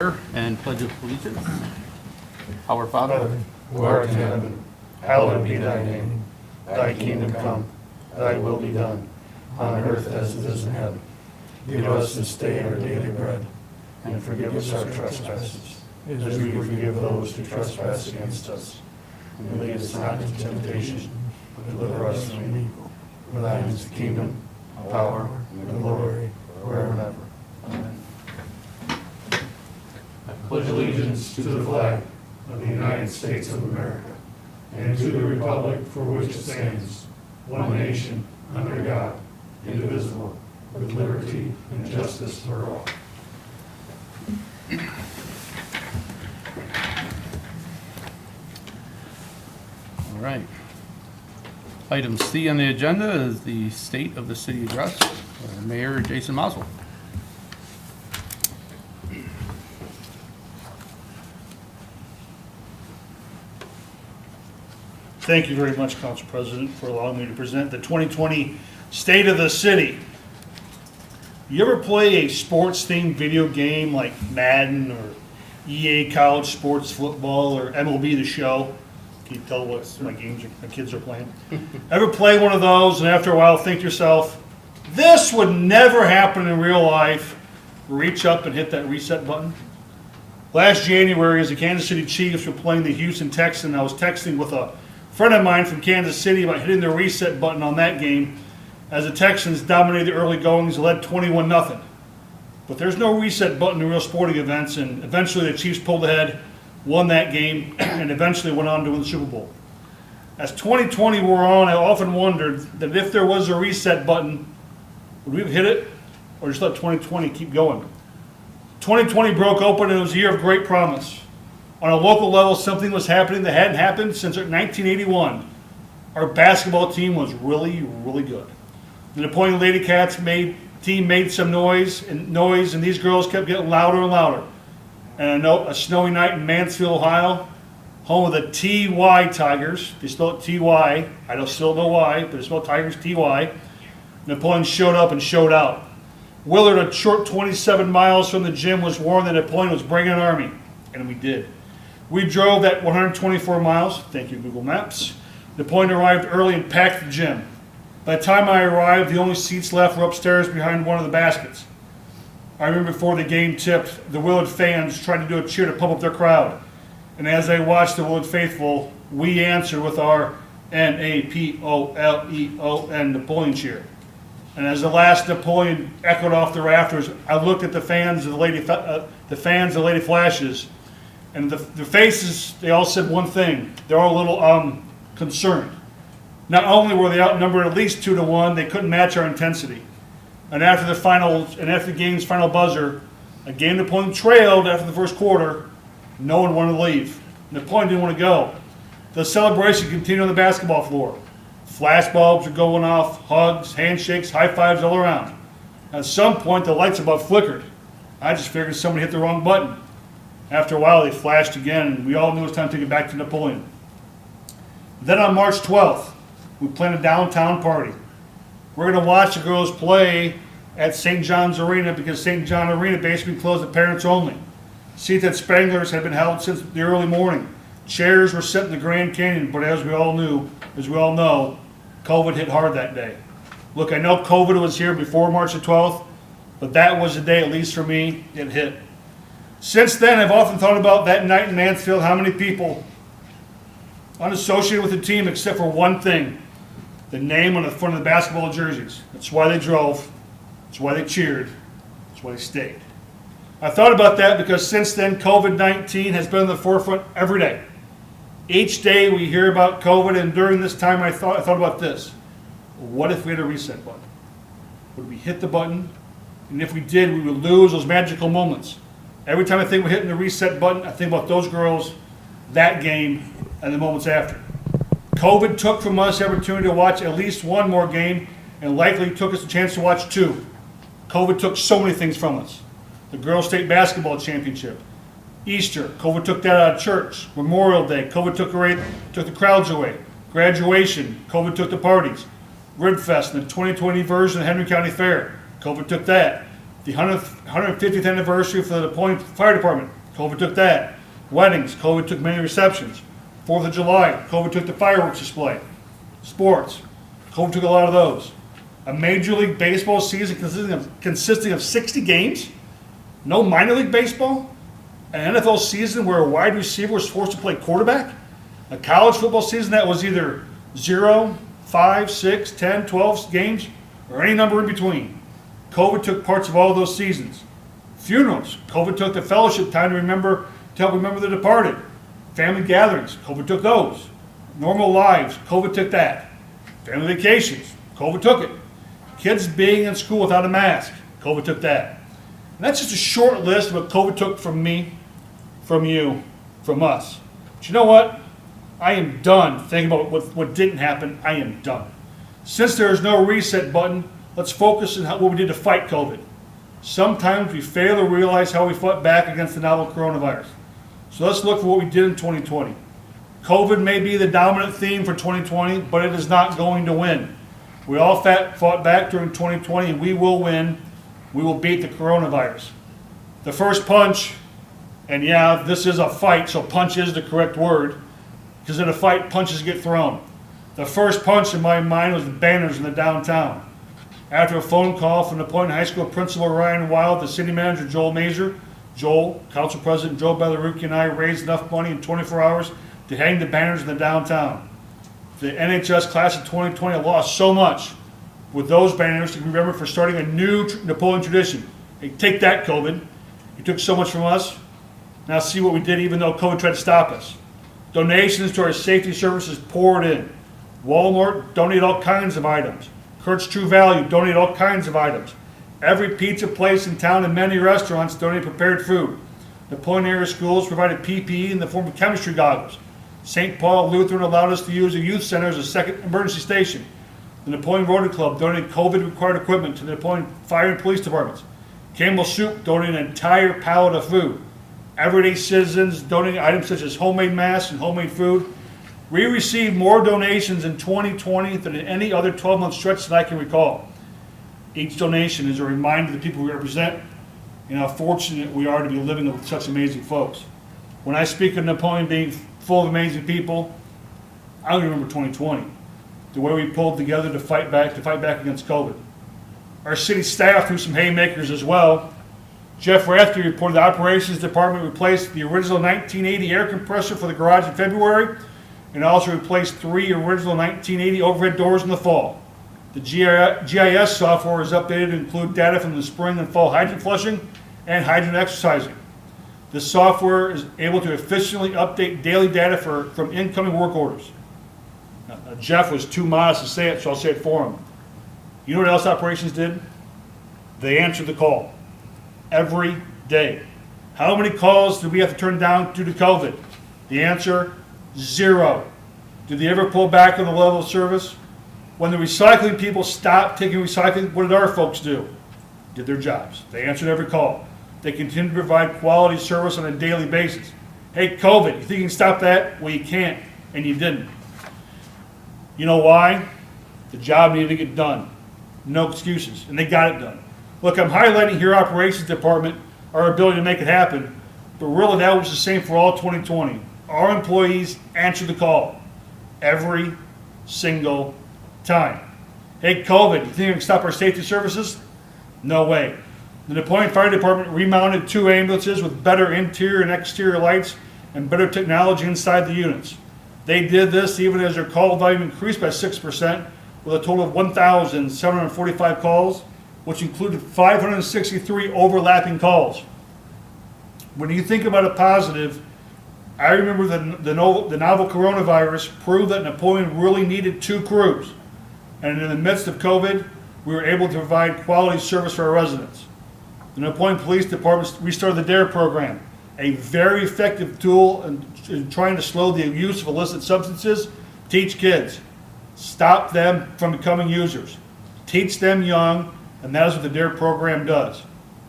And pledge of allegiance. Our Father, who art in heaven, hallowed be thy name. Thy kingdom come, thy will be done, on earth as it is in heaven. Give us this day our daily bread, and forgive us our trespasses, as we forgive those who trespass against us. And lead us not into temptation, but deliver us from evil. For thine is the kingdom, power, and the glory, forever and ever. Amen. I pledge allegiance to the flag of the United States of America and to the republic for which it stands, one nation, under God, indivisible, with liberty and justice for all. All right. Item C on the agenda is the State of the City Address. Mayor Jason Maswell. Thank you very much, Council President, for allowing me to present the 2020 State of the City. You ever play a sports-themed video game like Madden or EA College Sports Football or MLB The Show? Can you tell what my kids are playing? Ever play one of those and after a while think to yourself, this would never happen in real life? Reach up and hit that reset button. Last January, as the Kansas City Chiefs were playing the Houston Texans, I was texting with a friend of mine from Kansas City about hitting the reset button on that game as the Texans dominated the early goings and led 21-0. But there's no reset button in real sporting events, and eventually the Chiefs pulled ahead, won that game, and eventually went on to win the Super Bowl. As 2020 wore on, I often wondered that if there was a reset button, would we have hit it or just let 2020 keep going? 2020 broke open and it was a year of great promise. On a local level, something was happening that hadn't happened since 1981. Our basketball team was really, really good. The Napoleon Lady Cats team made some noise, and these girls kept getting louder and louder. And a snowy night in Mansfield, Ohio, home of the TY Tigers. They spell it TY. I don't still know why, but they spell Tigers TY. Napoleon showed up and showed out. Willard, a short 27 miles from the gym, was warned that Napoleon was bringing an army, and we did. We drove that 124 miles, thank you Google Maps. Napoleon arrived early and packed the gym. By the time I arrived, the only seats left were upstairs behind one of the baskets. I remember before the game tipped, the Willard fans tried to do a cheer to pump up their crowd. And as I watched the Willard faithful, we answered with our Napoleon Napoleon cheer. And as the last Napoleon echoed off the rafters, I looked at the fans of the Lady Flashes. And the faces, they all said one thing. They're all a little concerned. Not only were they outnumbered at least 2-1, they couldn't match our intensity. And after the game's final buzzer, a game Napoleon trailed after the first quarter, no one wanted to leave. Napoleon didn't want to go. The celebration continued on the basketball floor. Flash bulbs were going off, hugs, handshakes, high fives all around. At some point, the lights above flickered. I just figured somebody hit the wrong button. After a while, they flashed again, and we all knew it was time to get back to Napoleon. Then on March 12th, we planned a downtown party. We're going to watch the girls play at St. John's Arena because St. John Arena basically closed to parents only. Seats at Spangler's had been held since the early morning. Chairs were set in the Grand Canyon, but as we all know, COVID hit hard that day. Look, I know COVID was here before March the 12th, but that was the day, at least for me, it hit. Since then, I've often thought about that night in Mansfield, how many people unassociated with the team except for one thing, the name on the front of the basketball jerseys. That's why they drove, that's why they cheered, that's why they stayed. I thought about that because since then, COVID-19 has been on the forefront every day. Each day we hear about COVID, and during this time I thought about this. What if we had a reset button? Would we hit the button? And if we did, we would lose those magical moments. Every time I think we're hitting the reset button, I think about those girls, that game, and the moments after. COVID took from us the opportunity to watch at least one more game, and likely took us a chance to watch two. COVID took so many things from us. The Girls State Basketball Championship, Easter, COVID took that out of church. Memorial Day, COVID took the crowds away. Graduation, COVID took the parties. Rib Fest, the 2020 version of Henry County Fair, COVID took that. The 150th anniversary for the Napoleon Fire Department, COVID took that. Weddings, COVID took many receptions. 4th of July, COVID took the fireworks display. Sports, COVID took a lot of those. A Major League Baseball season consisting of 60 games, no minor league baseball, an NFL season where a wide receiver was forced to play quarterback, a college football season that was either 0, 5, 6, 10, 12 games, or any number in between. COVID took parts of all of those seasons. Funerals, COVID took the fellowship time to help remember the departed. Family gatherings, COVID took those. Normal lives, COVID took that. Family vacations, COVID took it. Kids being in school without a mask, COVID took that. And that's just a short list of what COVID took from me, from you, from us. But you know what? I am done thinking about what didn't happen. I am done. Since there is no reset button, let's focus on what we did to fight COVID. Sometimes we fail to realize how we fought back against the novel coronavirus. So let's look for what we did in 2020. COVID may be the dominant theme for 2020, but it is not going to win. We all fought back during 2020, and we will win. We will beat the coronavirus. The first punch, and yeah, this is a fight, so punch is the correct word, because in a fight, punches get thrown. The first punch in my mind was the banners in the downtown. After a phone call from Napoleon High School Principal Ryan Wild, the city manager Joel Mazer, Joel, Council President Joe Bellarucci, and I raised enough money in 24 hours to hang the banners in the downtown. The NHS class of 2020 lost so much with those banners to be remembered for starting a new Napoleon tradition. Hey, take that, COVID. You took so much from us. Now see what we did even though COVID tried to stop us. Donations to our safety services poured in. Walmart donated all kinds of items. Kurt's True Value donated all kinds of items. Every pizza place in town and many restaurants donated prepared food. Napoleon area schools provided PPE in the form of chemistry goggles. St. Paul Lutheran allowed us to use a youth center as a second emergency station. The Napoleon Rotary Club donated COVID-required equipment to the Napoleon Fire and Police Departments. Campbell Soup donated an entire pallet of food. Everyday citizens donated items such as homemade masks and homemade food. We received more donations in 2020 than in any other 12-month stretch that I can recall. Each donation is a reminder of the people we represent and how fortunate we are to be living with such amazing folks. When I speak of Napoleon being full of amazing people, I remember 2020, the way we pulled together to fight back against COVID. Our city staff threw some haymakers as well. Jeff Rathke reported the operations department replaced the original 1980 air compressor for the garage in February and also replaced 3 original 1980 overhead doors in the fall. The GIS software is updated to include data from the spring and fall hydrant flushing and hydrant exercising. This software is able to efficiently update daily data from incoming work orders. Now, Jeff was too modest to say it, so I'll say it for him. You know what else operations did? They answered the call every day. How many calls did we have to turn down due to COVID? The answer, 0. Did they ever pull back on the level of service? When the recycling people stopped taking recycling, what did our folks do? Did their jobs. They answered every call. They continue to provide quality service on a daily basis. Hey, COVID, you think you can stop that? Well, you can't, and you didn't. You know why? The job needed to get done. No excuses, and they got it done. Look, I'm highlighting here operations department, our ability to make it happen, but really that was the same for all 2020. Our employees answered the call every single time. Hey, COVID, you think you can stop our safety services? No way. The Napoleon Fire Department remounted 2 ambulances with better interior and exterior lights and better technology inside the units. They did this even as their call volume increased by 6%, with a total of 1,745 calls, which included 563 overlapping calls. When you think about a positive, I remember the novel coronavirus proved that Napoleon really needed 2 crews. And in the midst of COVID, we were able to provide quality service for our residents. The Napoleon Police Department restarted the DARE program, a very effective tool in trying to slow the use of illicit substances. Teach kids. Stop them from becoming users. Teach them young, and that is what the DARE program does.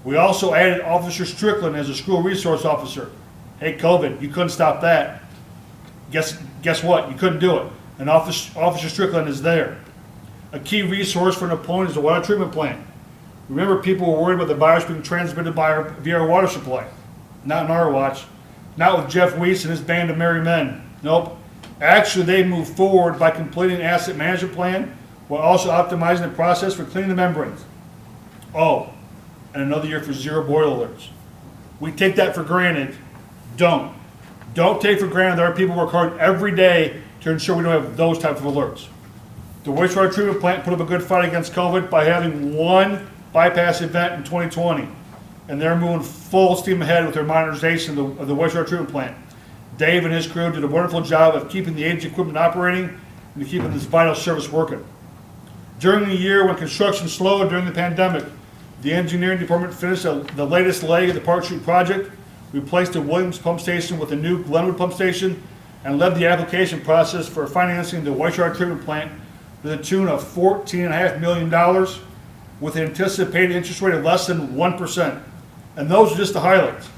We also added Officer Strickland as a school resource officer. Hey, COVID, you couldn't stop that. Guess what? You couldn't do it. And Officer Strickland is there. A key resource for Napoleon is the water treatment plant. Remember, people were worried about the virus being transmitted via our water supply. Not in our watch. Not with Jeff Weiss and his band of merry men. Nope. Actually, they moved forward by completing an asset management plan while also optimizing the process for cleaning the membranes. Oh, and another year for zero boil alerts. We take that for granted. Don't. Don't take for granted that our people work hard every day to ensure we don't have those types of alerts. The wastewater treatment plant put up a good fight against COVID by having one bypass event in 2020. And they're moving full steam ahead with their modernization of the wastewater treatment plant. Dave and his crew did a wonderful job of keeping the aged equipment operating and keeping this vital service working. During the year when construction slowed during the pandemic, the engineering department finished the latest leg of the Park Street project, replaced the Williams pump station with a new Glenwood pump station, and led the application process for financing the wastewater treatment plant to the tune of $14.5 million with an anticipated interest rate of less than 1%. And those are just the highlights.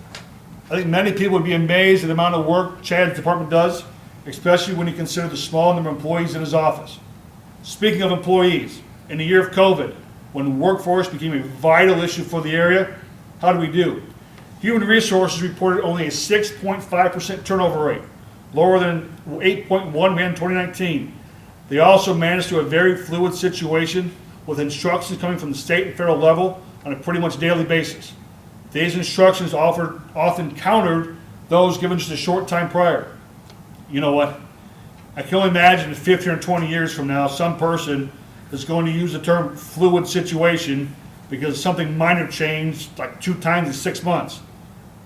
I think many people would be amazed at the amount of work Chad's department does, especially when you consider the small number of employees in his office. Speaking of employees, in the year of COVID, when workforce became a vital issue for the area, how do we do? Human Resources reported only a 6.5% turnover rate, lower than 8.1 we had in 2019. They also managed to a very fluid situation with instructions coming from the state and federal level on a pretty much daily basis. These instructions often countered those given just a short time prior. You know what? I can only imagine that 15 or 20 years from now, some person is going to use the term fluid situation because something minor changed like 2 times in 6 months.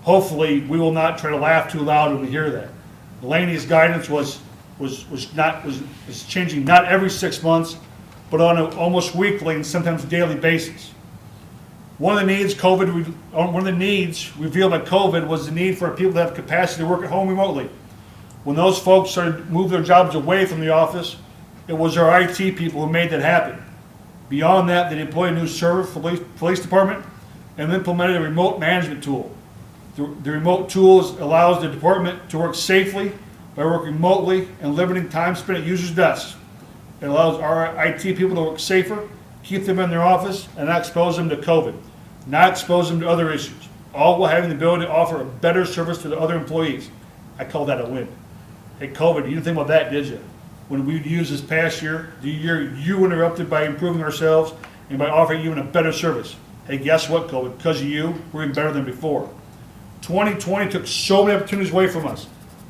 Hopefully, we will not try to laugh too loud when we hear that. Delaney's guidance was changing not every 6 months, but on an almost weekly and sometimes daily basis. One of the needs revealed by COVID was the need for people to have capacity to work at home remotely. When those folks started to move their jobs away from the office, it was our IT people who made that happen. Beyond that, they deployed a new server for the police department and implemented a remote management tool. The remote tool allows the department to work safely by working remotely and limiting time spent at users' desks. It allows our IT people to work safer, keep them in their office, and not expose them to COVID, not expose them to other issues, all while having the ability to offer a better service to the other employees. I call that a win. Hey, COVID, you didn't think about that, did you? When we used this past year, the year you interrupted by improving ourselves and by offering even a better service. Hey, guess what, COVID? Because of you, we're even better than before. 2020 took so many opportunities away from us,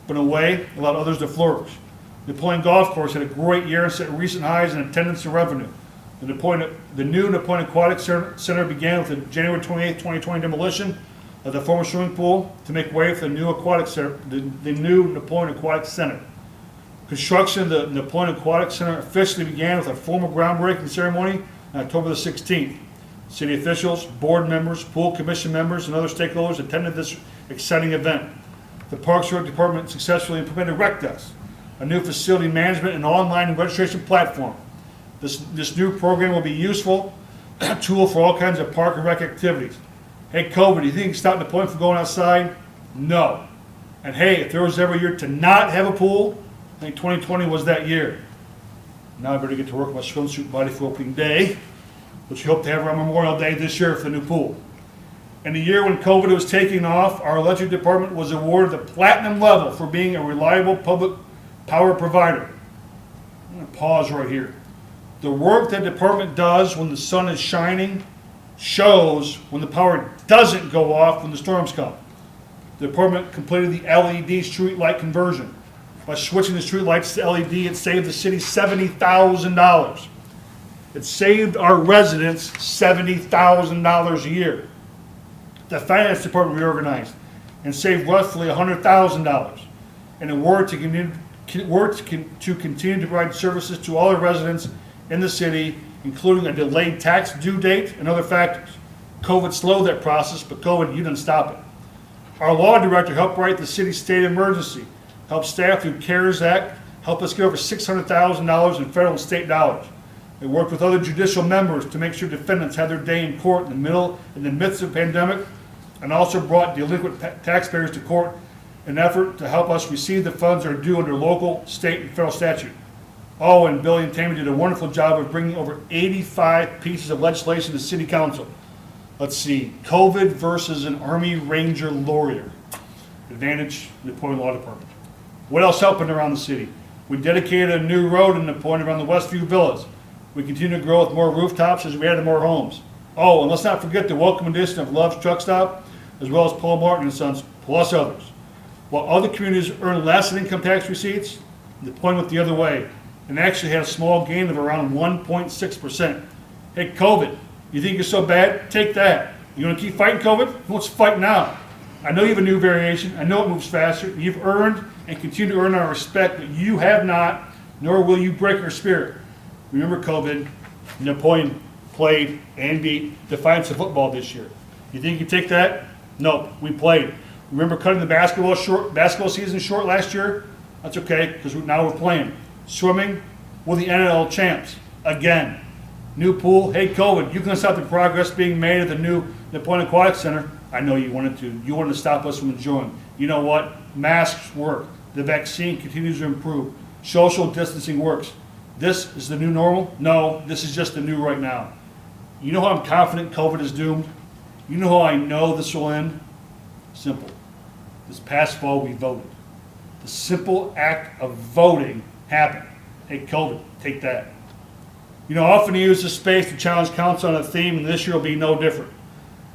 but in a way, it allowed others to flourish. Napoleon Golf Course had a great year and set recent highs in attendance and revenue. The new Napoleon Aquatic Center began with the January 28, 2020 demolition of the former swimming pool to make way for the new aquatic center, the new Napoleon Aquatic Center. Construction of the Napoleon Aquatic Center officially began with a formal groundbreaking ceremony on October the 16th. City officials, board members, pool commission members, and other stakeholders attended this exciting event. The Parks and Rec Department successfully implemented RecDesk, a new facility management and online registration platform. This new program will be useful tool for all kinds of park and rec activities. Hey, COVID, do you think you can stop Napoleon from going outside? No. And hey, if there was ever a year to not have a pool, I think 2020 was that year. Now I better get to work on my swimsuit body for opening day, which we hope to have around Memorial Day this year for the new pool. In the year when COVID was taking off, our electric department was awarded the platinum level for being a reliable public power provider. I'm going to pause right here. The work that department does when the sun is shining shows when the power doesn't go off when the storms come. The department completed the LED street light conversion. By switching the street lights to LED, it saved the city $70,000. It saved our residents $70,000 a year. The finance department reorganized and saved roughly $100,000. And it worked to continue to provide services to all the residents in the city, including a delayed tax due date and other factors. COVID slowed that process, but COVID, you didn't stop it. Our law director helped write the city's state of emergency, helped staff through CARES Act, helped us get over $600,000 in federal and state dollars. They worked with other judicial members to make sure defendants had their day in court in the midst of the pandemic, and also brought delinquent taxpayers to court in an effort to help us receive the funds that are due under local, state, and federal statute. Oh, and Billy and Tammy did a wonderful job of bringing over 85 pieces of legislation to City Council. Let's see, COVID versus an Army Ranger lawyer. Advantage, Napoleon Law Department. What else happened around the city? We dedicated a new road in Napoleon around the Westview Villas. We continue to grow with more rooftops as we added more homes. Oh, and let's not forget the welcome addition of Love's Truck Stop, as well as Paul Martin and Sons, plus others. While other communities earn less in income tax receipts, Napoleon went the other way and actually had a small gain of around 1.6%. Hey, COVID, you think you're so bad? Take that. You want to keep fighting COVID? Let's fight now. I know you have a new variation. I know it moves faster. You've earned and continue to earn our respect, but you have not, nor will you break our spirit. Remember COVID, Napoleon played and beat Defiance of football this year. You think you take that? No, we played. Remember cutting the basketball season short last year? That's okay, because now we're playing. Swimming, we're the NLL champs. Again. New pool, hey COVID, you can stop the progress being made at the new Napoleon Aquatic Center. I know you wanted to. You wanted to stop us from enjoying. You know what? Masks work. The vaccine continues to improve. Social distancing works. This is the new normal? No, this is just the new right now. You know how I'm confident COVID is doomed? You know how I know this will end? Simple. This past fall we voted. The simple act of voting happened. Hey COVID, take that. You know, often you use this space to challenge council on a theme, and this year will be no different.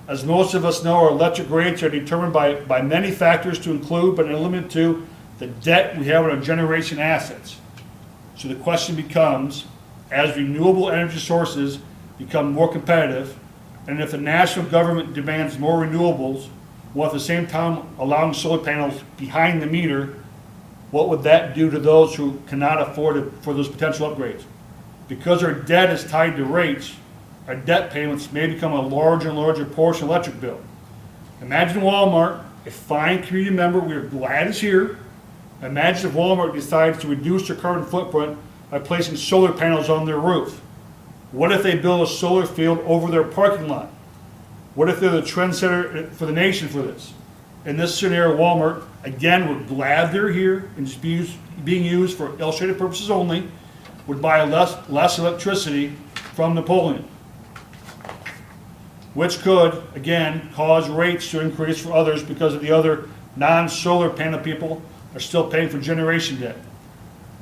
As most of us know, our electric rates are determined by many factors to include, but not limited to, the debt we have on our generation assets. So the question becomes, as renewable energy sources become more competitive, and if the national government demands more renewables, while at the same time allowing solar panels behind the meter, what would that do to those who cannot afford it for those potential upgrades? Because our debt is tied to rates, our debt payments may become a larger and larger portion of the electric bill. Imagine Walmart, a fine community member we are glad is here. Imagine if Walmart decides to reduce their carbon footprint by placing solar panels on their roof. What if they build a solar field over their parking lot? What if they're the trendsetter for the nation for this? In this scenario, Walmart, again, we're glad they're here and just being used for illustrative purposes only, would buy less electricity from Napoleon, which could, again, cause rates to increase for others because of the other non-solar panel people are still paying for generation debt.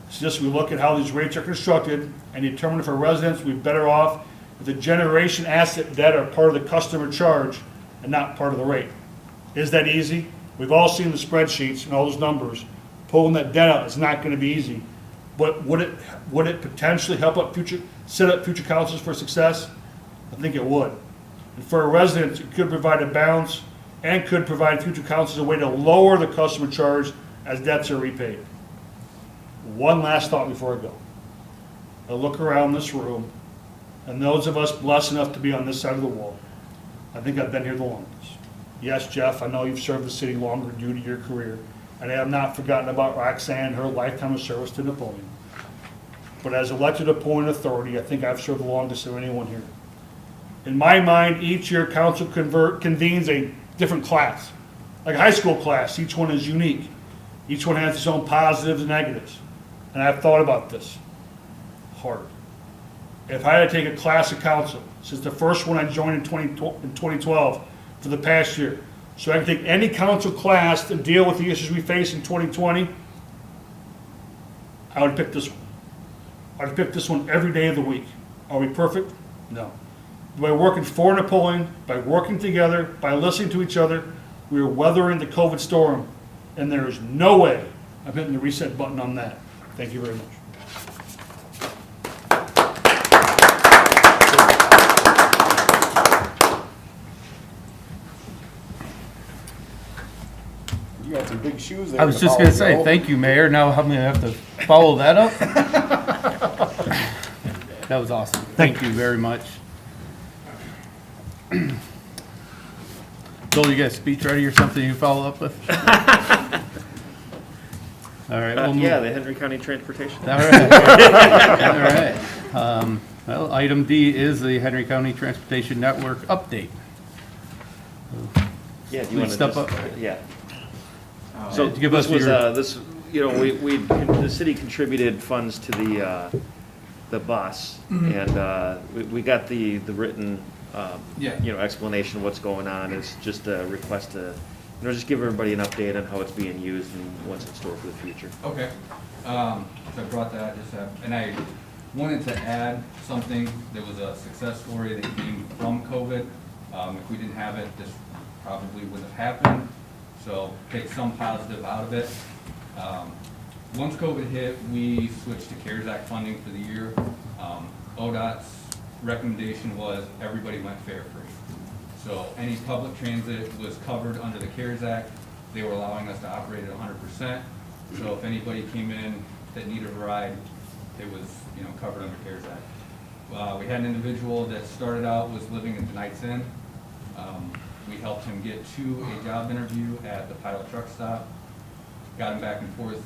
It's just we look at how these rates are constructed and determine if our residents would be better off if the generation asset debt are part of the customer charge and not part of the rate. Is that easy? We've all seen the spreadsheets and all those numbers. Pulling that debt out is not going to be easy. But would it potentially help set up future councils for success? I think it would. And for our residents, it could provide a balance and could provide future councils a way to lower the customer charge as debts are repaid. One last thought before I go. I look around this room, and those of us blessed enough to be on this side of the wall, I think I've been here the longest. Yes, Jeff, I know you've served the city longer due to your career, and I have not forgotten about Roxanne and her lifetime of service to Napoleon. But as elected appointed authority, I think I've served the longest of anyone here. In my mind, each year council convenes a different class, like a high school class. Each one is unique. Each one has its own positives and negatives. And I've thought about this hard. If I had to take a class of council, since the first one I joined in 2012 for the past year, so I can take any council class to deal with the issues we face in 2020, I would pick this one. I would pick this one every day of the week. Are we perfect? No. By working for Napoleon, by working together, by listening to each other, we are weathering the COVID storm, and there is no way I'm hitting the reset button on that. Thank you very much. You got some big shoes there. I was just going to say, thank you, Mayor. Now I'm going to have to follow that up. That was awesome. Thank you very much. Joel, you got a speech ready or something you follow up with? All right. We'll yeah, the Henry County Transportation. All right. All right. Well, item D is the Henry County Transportation Network update. Yeah, do you Please want to step just, up. yeah. So give us was your. this, you know, the city contributed funds to the bus, and we got the written Yeah. you know, explanation of what's going on. It's just a request to, you know, just give everybody an update on how it's being used and what's in store for the future. Okay, so I brought that, and I wanted to add something. There was a success story that came from COVID. If we didn't have it, this probably wouldn't have happened. So take some positive out of it. Once COVID hit, we switched to CARES Act funding for the year. ODOT's recommendation was everybody went fare free. So any public transit was covered under the CARES Act. They were allowing us to operate at 100%. So if anybody came in that needed a ride, it was, you know, covered under CARES Act. We had an individual that started out, was living at the Knights Inn. We helped him get to a job interview at the pilot truck stop, got him back and forth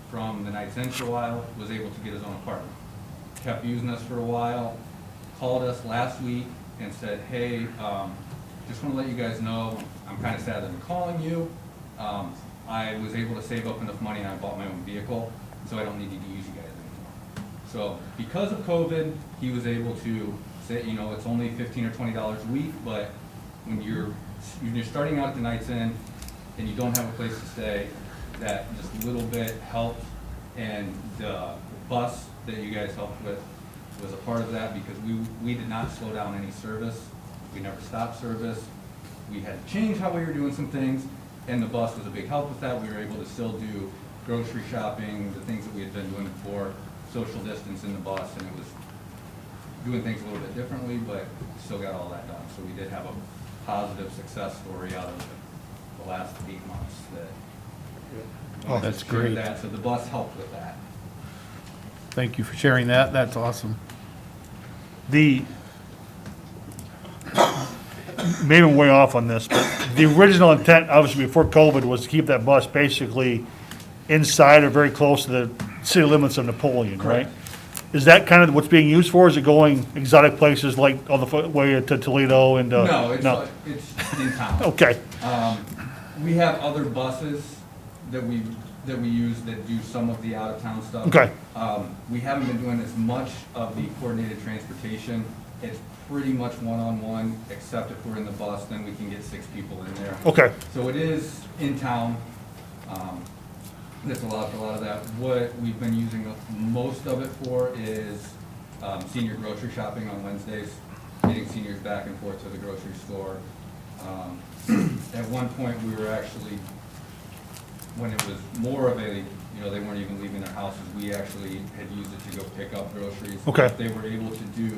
from the Knights Inn for a while, was able to get his own apartment. Kept using us for a while, called us last week and said, hey, just want to let you guys know, I'm kind of sad that I'm calling you. I was able to save up enough money and I bought my own vehicle, so I don't need to use you guys anymore. So because of COVID, he was able to say, you know, it's only $15 or $20 a week, but when you're starting out at the Knights Inn and you don't have a place to stay, that just a little bit helped. And the bus that you guys helped with was a part of that, because we did not slow down any service. We never stopped service. We had to change how we were doing some things, and the bus was a big help with that. We were able to still do grocery shopping, the things that we had been doing before, social distance in the bus, and it was doing things a little bit differently, but still got all that done. So we did have a positive success story out of the last 8 months that. Oh, that's great. So the bus helped with that. Thank you for sharing that. That's awesome. The, maybe I'm way off on this, but the original intent, obviously before COVID, was to keep that bus basically inside or very close to the city limits of Napoleon, right? Correct. Is that kind of what's being used for? Is it going exotic places like on the way to Toledo and? No, it's in town. Okay, We have other buses that we use that do some of the out-of-town stuff. Okay. We haven't been doing as much of the coordinated transportation. It's pretty much one-on-one, except if we're in the bus, then we can get 6 people in there. okay, So it is in town. That's a lot of that. What we've been using most of it for is senior grocery shopping on Wednesdays, getting seniors back and forth to the grocery store. At one point, we were actually, when it was more of a, you know, they weren't even leaving their houses, we actually had used it to go pick up groceries. Okay. If they were able to do,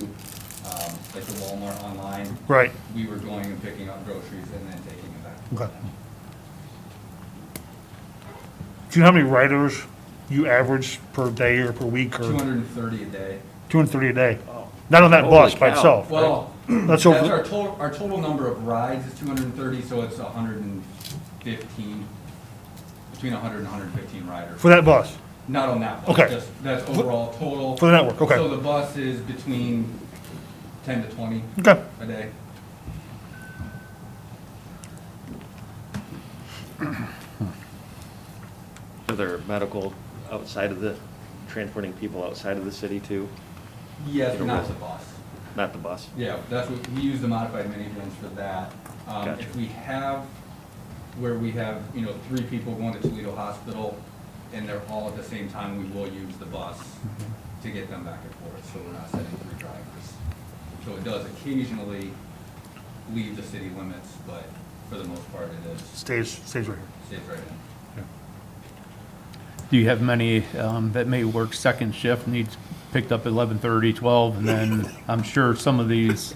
like the Walmart online, right, we were going and picking up groceries and then taking them back. okay. Do you know how many riders you average per day or per week or? 230 a day. 230 a day? Not on that Holy bus by cow. itself? Well, That's that's over, our total number of rides is 230, so it's 115, between 100 and 115 riders. for that bus? Not on that bus, Okay. that's overall total. For the network, okay. So the bus is between 10 to 20 Okay, a day. Are there medical outside of the, transporting people outside of the city too? Yes, but not the bus. Not the bus? Yeah, that's what, we use the modified minivans for that. Gotcha. If we have, where we have, you know, 3 people going to Toledo Hospital, and they're all at the same time, we will use the bus to get them back and forth, so we're not sending 3 drivers. So it does occasionally leave the city limits, but for the most part, it is, stays right here. stays right in. Do you have many that may work second shift, needs picked up at 11:30, 12, and then I'm sure some of these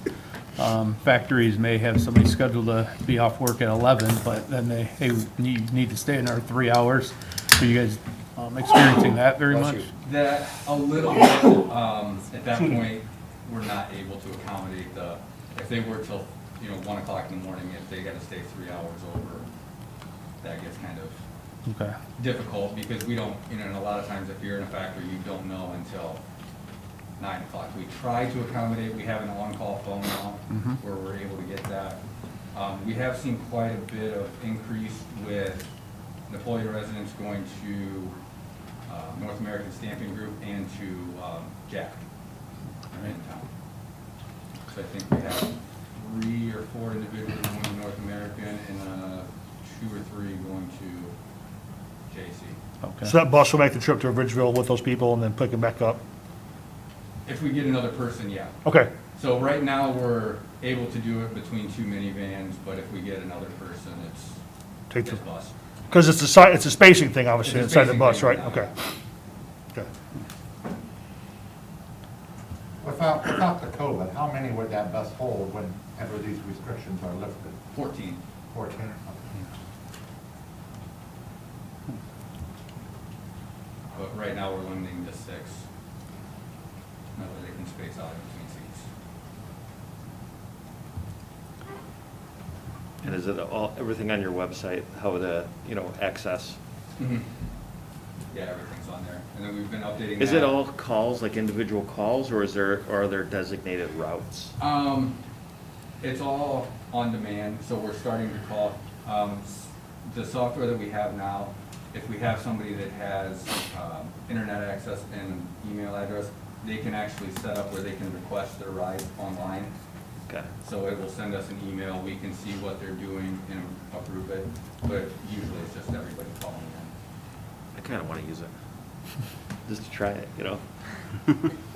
factories may have somebody scheduled to be off work at 11, but then they, hey, need to stay another 3 hours. Are you guys experiencing that very much? That, a little bit, at that point, we're not able to accommodate if they work till, you know, 1 o'clock in the morning, if they gotta stay 3 hours over, that gets kind of Okay. difficult, because we don't, you know, and a lot of times if you're in a factory, you don't know until 9 o'clock. We try to accommodate, we have an on-call phone now, where we're able to get that. We have seen quite a bit of increase with Napoleon residents going to North American Stamping Group and to Jack in town. So I think we have 3 or 4 individuals going to North American and 2 or 3 going to JC. Okay. So that bus will make the trip to Ridgeville with those people and then pick them back up? If we get another person, yeah. Okay, So right now, we're able to do it between 2 minivans, but if we get another person, Take it's the- bus. because it's it's a spacing thing, obviously, It's a inside the spacing bus, thing right? now, Okay. Okay. Without the COVID, how many would that bus hold whenever these restrictions are lifted? 14. 14? But right now, we're limiting to 6. That way they can space out in between seats. And is it all, everything on your website, how the, access? Yeah, everything's on there. And then we've been updating Is that. it all calls, like individual calls, or are there designated routes? It's all on demand, so we're starting to call, the software that we have now, if we have somebody that has, internet access and an email address, they can actually set up where they can request their ride online. Okay. So it will send us an email, we can see what they're doing and approve it, but usually it's just everybody calling in. I kind of want to use it, just to try it,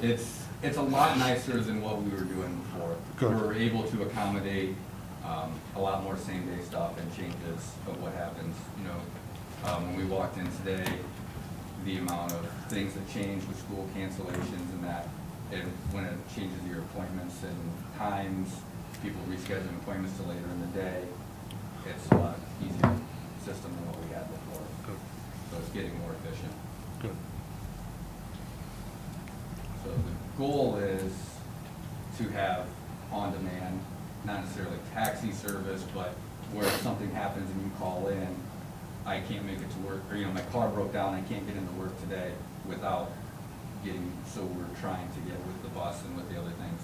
It's a lot nicer than what we were doing before. Good. We're able to accommodate a lot more same-day stuff and changes of what happens. When we walked in today, the amount of things that change with school cancellations and that, and when it changes your appointments and times, people rescheduling appointments to later in the day, it's a lot easier system than what we had before. So it's getting more efficient. Good. So the goal is to have on-demand, not necessarily taxi service, but where if something happens and you call in, I can't make it to work, or my car broke down, I can't get into work today without getting, so we're trying to get with the bus and with the other things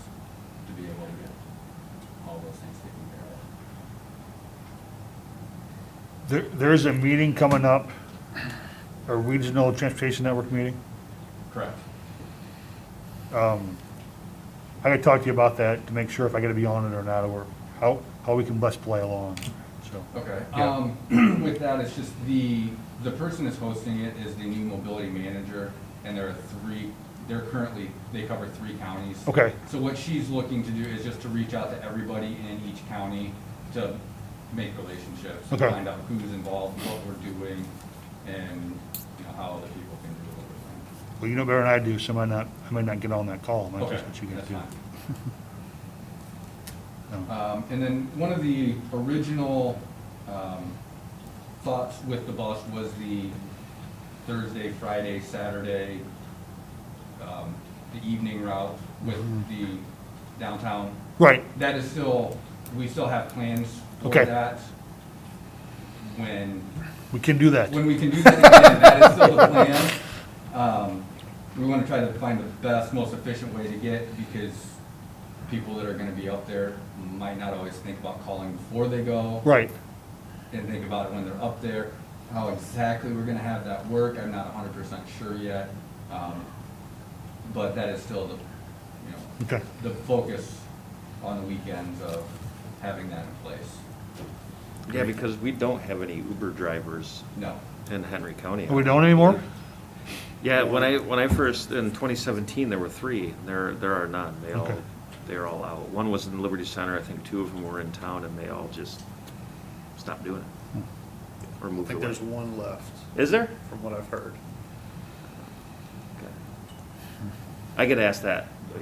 to be able to get all those things taken care of. There is a meeting coming up, a regional transportation network meeting. Correct. I gotta talk to you about that to make sure if I gotta be on it or not, or how we can best play along, so. Okay, Yeah. with that, it's just the person that's hosting it is the new mobility manager, and they cover 3 counties. Okay. So what she's looking to do is just to reach out to everybody in each county to make relationships. Okay. Find out who's involved, what we're doing, and, how other people can do what we're doing. Well, you know better than I do, so I might not get on that call, I might Okay, just let you guys that's do. fine. No. And then one of the original thoughts with the bus was the Thursday, Friday, Saturday, the evening route with the downtown. Right, That is we still have plans for Okay. that. When we can do that. we can do that again, that is still the plan. We want to try to find the best, most efficient way to get, because people that are going to be up there might not always think about calling before they go. Right, And think about it when they're up there. How exactly we're going to have that work, I'm not 100% sure yet. But that is still okay. the focus on the weekends of having that in place. Yeah, because we don't have any Uber drivers No. in Henry County. Oh, we don't anymore? Yeah, when I first, in 2017, there were 3. There are none. Okay. They're all out. One was in Liberty Center. I think 2 of them were in town, and they all just stopped doing it or I moved think away. there's one left, Is there? from what I've heard. Okay. I get asked that, but,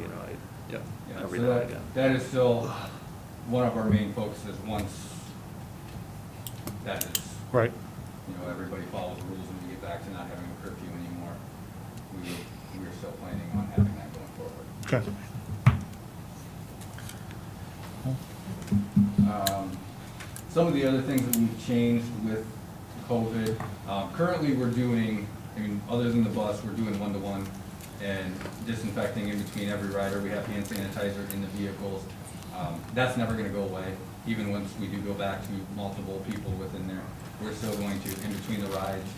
Yep. Yeah, Every so now and again. that is still one of our main focuses. Once that is, Right, everybody follows the rules and we get back to not having a curfew anymore, we're still planning on having that going forward. okay. Some of the other things that we've changed with COVID, currently we're doing, other than the bus, we're doing one-to-one and disinfecting in between every rider. We have hand sanitizer in the vehicles. That's never gonna go away, even once we do go back to multiple people within there. We're still going to, in between the rides,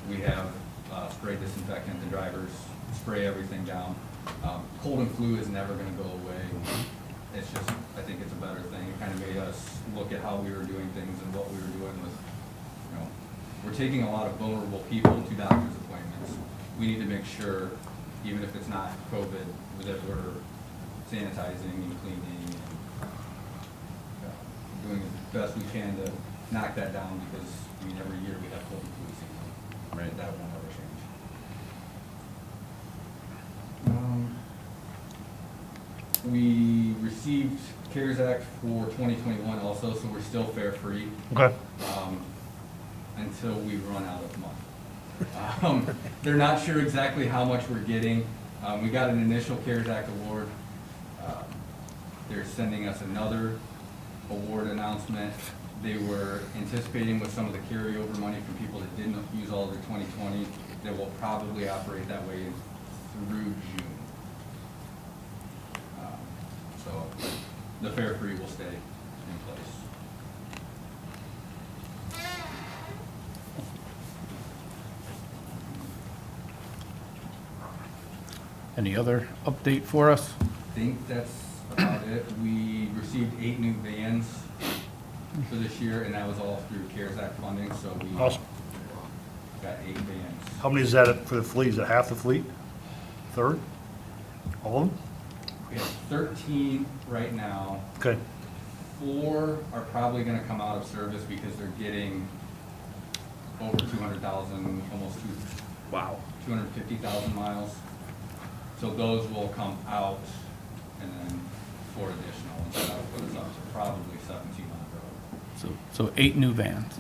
we have spray disinfectant. The drivers spray everything down. Cold and flu is never gonna go away. it's just, I think it's a better thing. It kind of made us look at how we were doing things and what we were doing with, you know, we're taking a lot of vulnerable people to doctor's appointments. We need to make sure, even if it's not COVID, that we're sanitizing and cleaning and doing the best we can to knock that down, because, I mean, every year we have COVID flu season. Right. That won't ever change. We received CARES Act for 2021 also, so we're still fare-free. Okay. Until we run out of money. They're not sure exactly how much we're getting. We got an initial CARES Act award. They're sending us another award announcement. They were anticipating with some of the carryover money from people that didn't use all of their 2020, that will probably operate that way through June. So the fare free will stay in place. Any other update for us? I think that's about it. We received 8 new vans for this year, and that was all through CARES Act funding, so we Awesome. got 8 vans. How many is that for the fleet? Is it half the fleet? Third? All of them? We have 13 right now. Okay. 4 are probably gonna come out of service because they're getting over 200,000, almost Wow. 250,000 miles. So those will come out, and then 4 additional, and so that'll put us up to probably 17 on the road. So 8 new vans.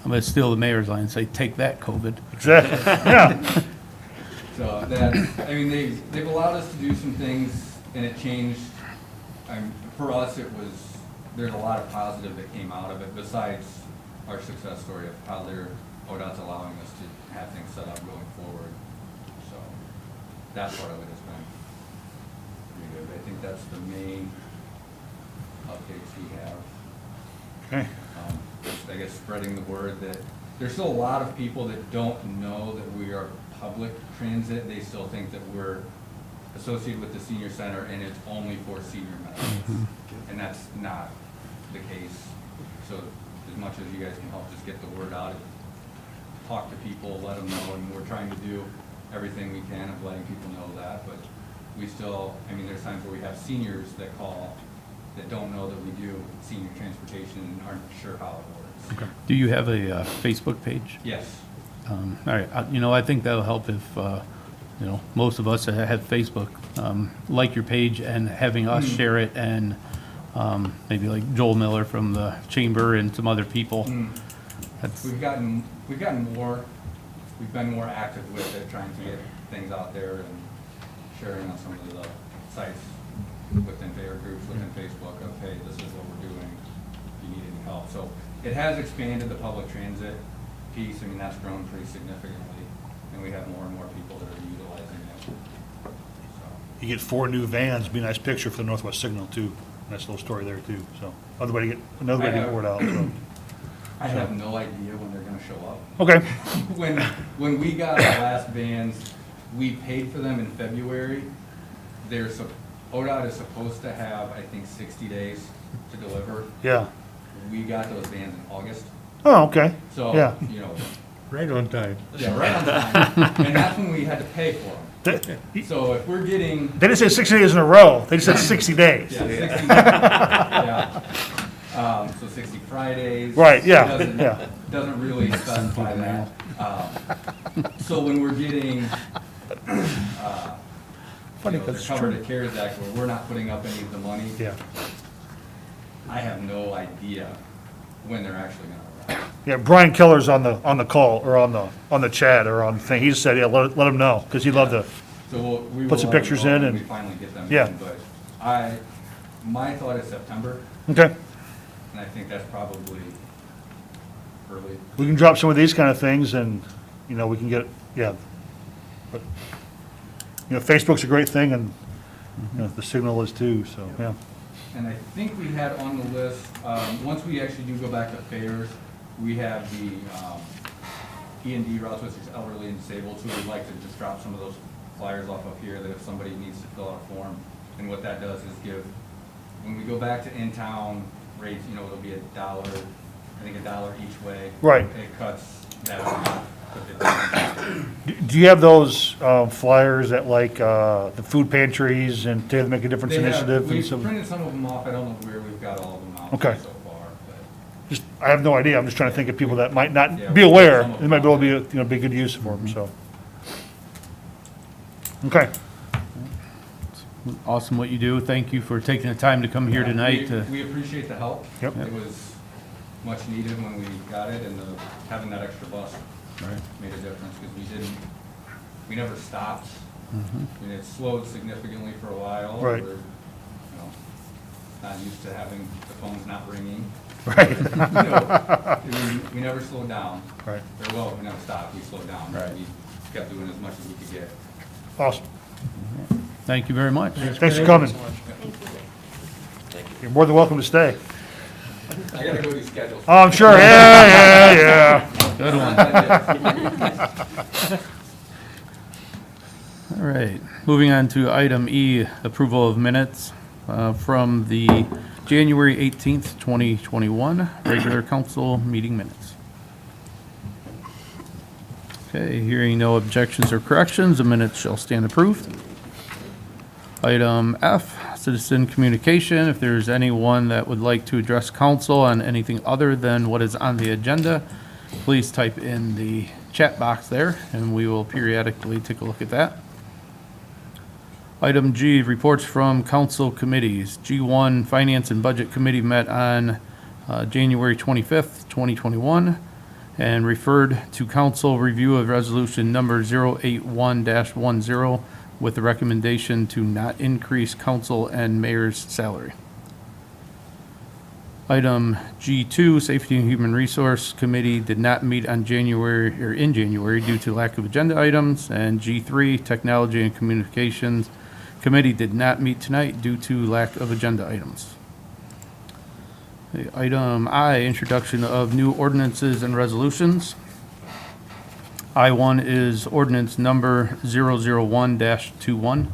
I'm gonna steal the mayor's line and say, take that, COVID. Exactly. Yeah. So that, I mean, they've allowed us to do some things, and it changed. For us, it was, there's a lot of positive that came out of it, besides our success story of how ODOT's allowing us to have things set up going forward. So that part of it has been pretty good. I think that's the main updates we have. Okay. Just, I guess, spreading the word that there's still a lot of people that don't know that we are public transit. They still think that we're associated with the senior center and it's only for senior medicals. And that's not the case. So as much as you guys can help just get the word out, talk to people, let them know, and we're trying to do everything we can of letting people know that, but we still, I mean, there's times where we have seniors that call that don't know that we do senior transportation and aren't sure how it works. Do you have a Facebook page? Yes. All right, I think that'll help if, most of us that have Facebook, like your page and having us share it, and maybe like Joel Miller from the chamber and some other people. That's, We've gotten more, we've been more active with it, trying to get things out there and sharing on some of the sites within their groups, within Facebook of, hey, this is what we're doing, if you need any help. So it has expanded the public transit piece. I mean, that's grown pretty significantly, and we have more and more people that are utilizing it. So, You get 4 new vans, be a nice picture for the Northwest Signal too. Nice little story there too, so another way to get the word out, so. I have no idea when they're gonna show up. Okay. When we got our last vans, we paid for them in February. ODOT is supposed to have, I think, 60 days to deliver. Yeah. We got those vans in August. Oh, okay. So, Yeah. Right on time. Yeah, right on time. And that's when we had to pay for them. So if we're getting, They didn't say 60 days in a row, they just said 60 days. yeah, 60, yeah. So 60 Fridays. Right, yeah, Doesn't- yeah. Doesn't really specify that. So when we're getting, Funny, 'cause it's covered true. at CARES Act, where we're not putting up any of the money, Yeah. I have no idea when they're actually gonna arrive. Yeah, Brian Keller's on the call, or on the chat, or on the thing. He just said, yeah, let him know, because he'd love to. So we will Put some let pictures you know in when and- we finally get them Yeah. in, but my thought is September, Okay. and I think that's probably early. We can drop some of these kind of things and, we can get, yeah. But, Facebook's a great thing, and, the Signal is too, so, yeah. And I think we had on the list, once we actually do go back to fairs, we have the E&D routes, which is elderly and disabled, so we'd like to just drop some of those flyers off up here, that if somebody needs to fill out a form, and what that does is give when we go back to in-town rates, you know, it'll be $1, I think $1 each way. Right. It cuts that amount. But it doesn't- Do you have those flyers at like the food pantries and Together Make a Difference They have- initiative? and We've some? printed some of them off, I don't know where we've got all of them out Okay. so far, but. Just, I have no idea, I'm just trying to think of people that might not Yeah, be we- aware, some of it might be able to be, them. you know, be good use for them, so. Okay, Awesome what you do. Thank you for taking the time to come here Yeah, tonight to, We appreciate the help. Yep. It was much needed when we got it, and having that extra bus Right. made a difference, because we never stopped. I mean, it slowed significantly for a while. Right. We're, you know, not used to having the phones not ringing. right, You know, we never slowed down. right, Or, well, we never stopped, we slowed down. Right. We kept doing as much as we could get. awesome. thank you very much. Thanks for coming. You're more than welcome to stay. I gotta go do schedules. Oh, I'm sure, yeah. Good one. All right, moving on to item E, approval of minutes from the January 18th, 2021, regular council meeting minutes. Okay, hearing no objections or corrections, the minutes shall stand approved. Item F, citizen communication. If there's anyone that would like to address council on anything other than what is on the agenda, please type in the chat box there, and we will periodically take a look at that. Item G, reports from council committees. G1, Finance and Budget Committee met on January 25th, 2021, and referred to council review of resolution number 081-10 with the recommendation to not increase council and mayor's salary. Item G2, Safety and Human Resource Committee did not meet on in January due to lack of agenda items. And G3, Technology and Communications Committee did not meet tonight due to lack of agenda items. Okay, item I, introduction of new ordinances and resolutions. I1 is ordinance number 001-21,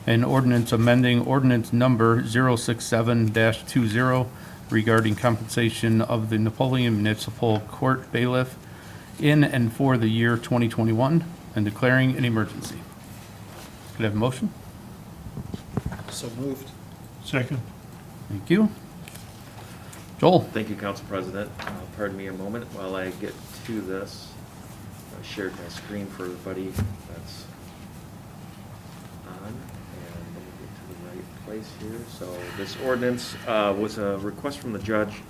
and ordinance amending ordinance number 067-20 regarding compensation of the Napoleon Municipal Court bailiff in and for the year 2021, and declaring an emergency. Could I have a motion? So moved. Second. Thank you. Joel? Thank you, Council President. Pardon me a moment while I get to this. I shared my screen for everybody that's on, and let me get to the right place here. So this ordinance was a request from the judge.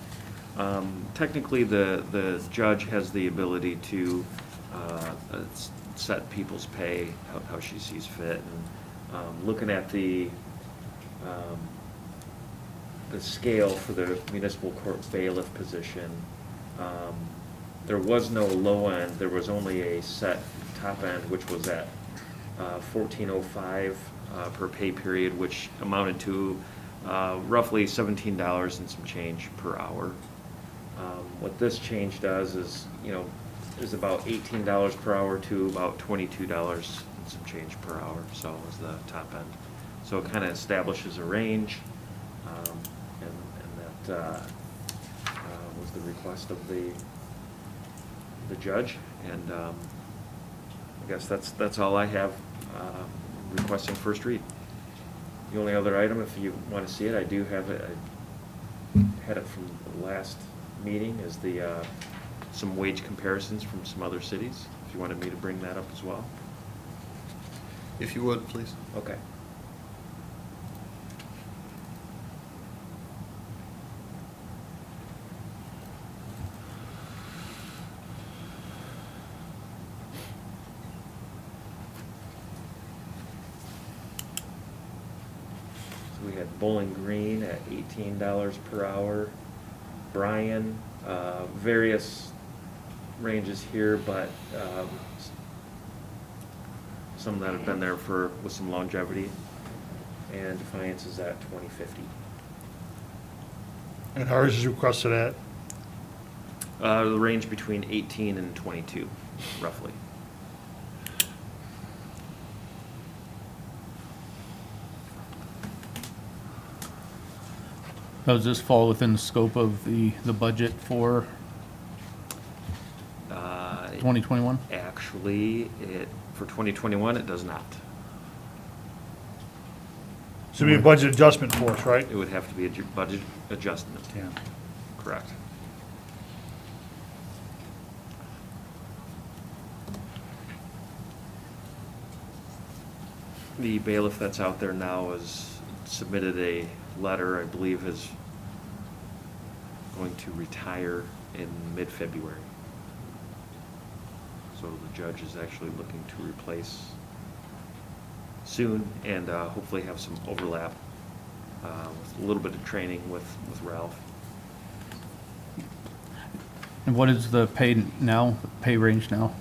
Technically, the judge has the ability to set people's pay how she sees fit. And looking at the scale for the municipal court bailiff position, there was no low end, there was only a set top end, which was at $14.05 per pay period, which amounted to roughly $17 and some change per hour. What this change does is, is about $18 per hour to about $22 and some change per hour, so is the top end. So it kind of establishes a range, and that was the request of the judge, and I guess that's all I have requesting first read. The only other item, if you want to see it, I do have it. I had it from the last meeting, is the some wage comparisons from some other cities. If you wanted me to bring that up as well. If you would, please. Okay. We had Bowling Green at $18 per hour. Bryan, various ranges here, but some that have been there with some longevity. And Defiance is at $20.50. And ours is requested at? The range between 18 and 22, roughly. Does this fall within the scope of the budget for 2021? Actually, for 2021, it does not. So it'd be a budget adjustment for us, right? It would have to be a budget adjustment. Yeah. Correct. The bailiff that's out there now has submitted a letter, I believe is going to retire in mid-February. So the judge is actually looking to replace soon and hopefully have some overlap with a little bit of training with Ralph. And what is the pay now, pay range now?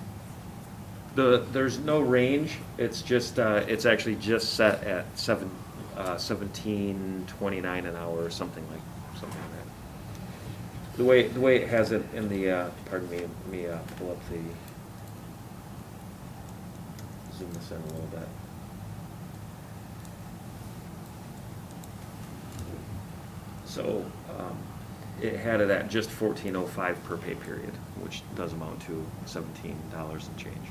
There's no range, it's just, it's actually just set at 17.29 an hour or something like that. The way it has it in the, pardon me, let me pull up the, zoom this in a little bit. So, it had it at just $14.05 per pay period, which does amount to $17 and change.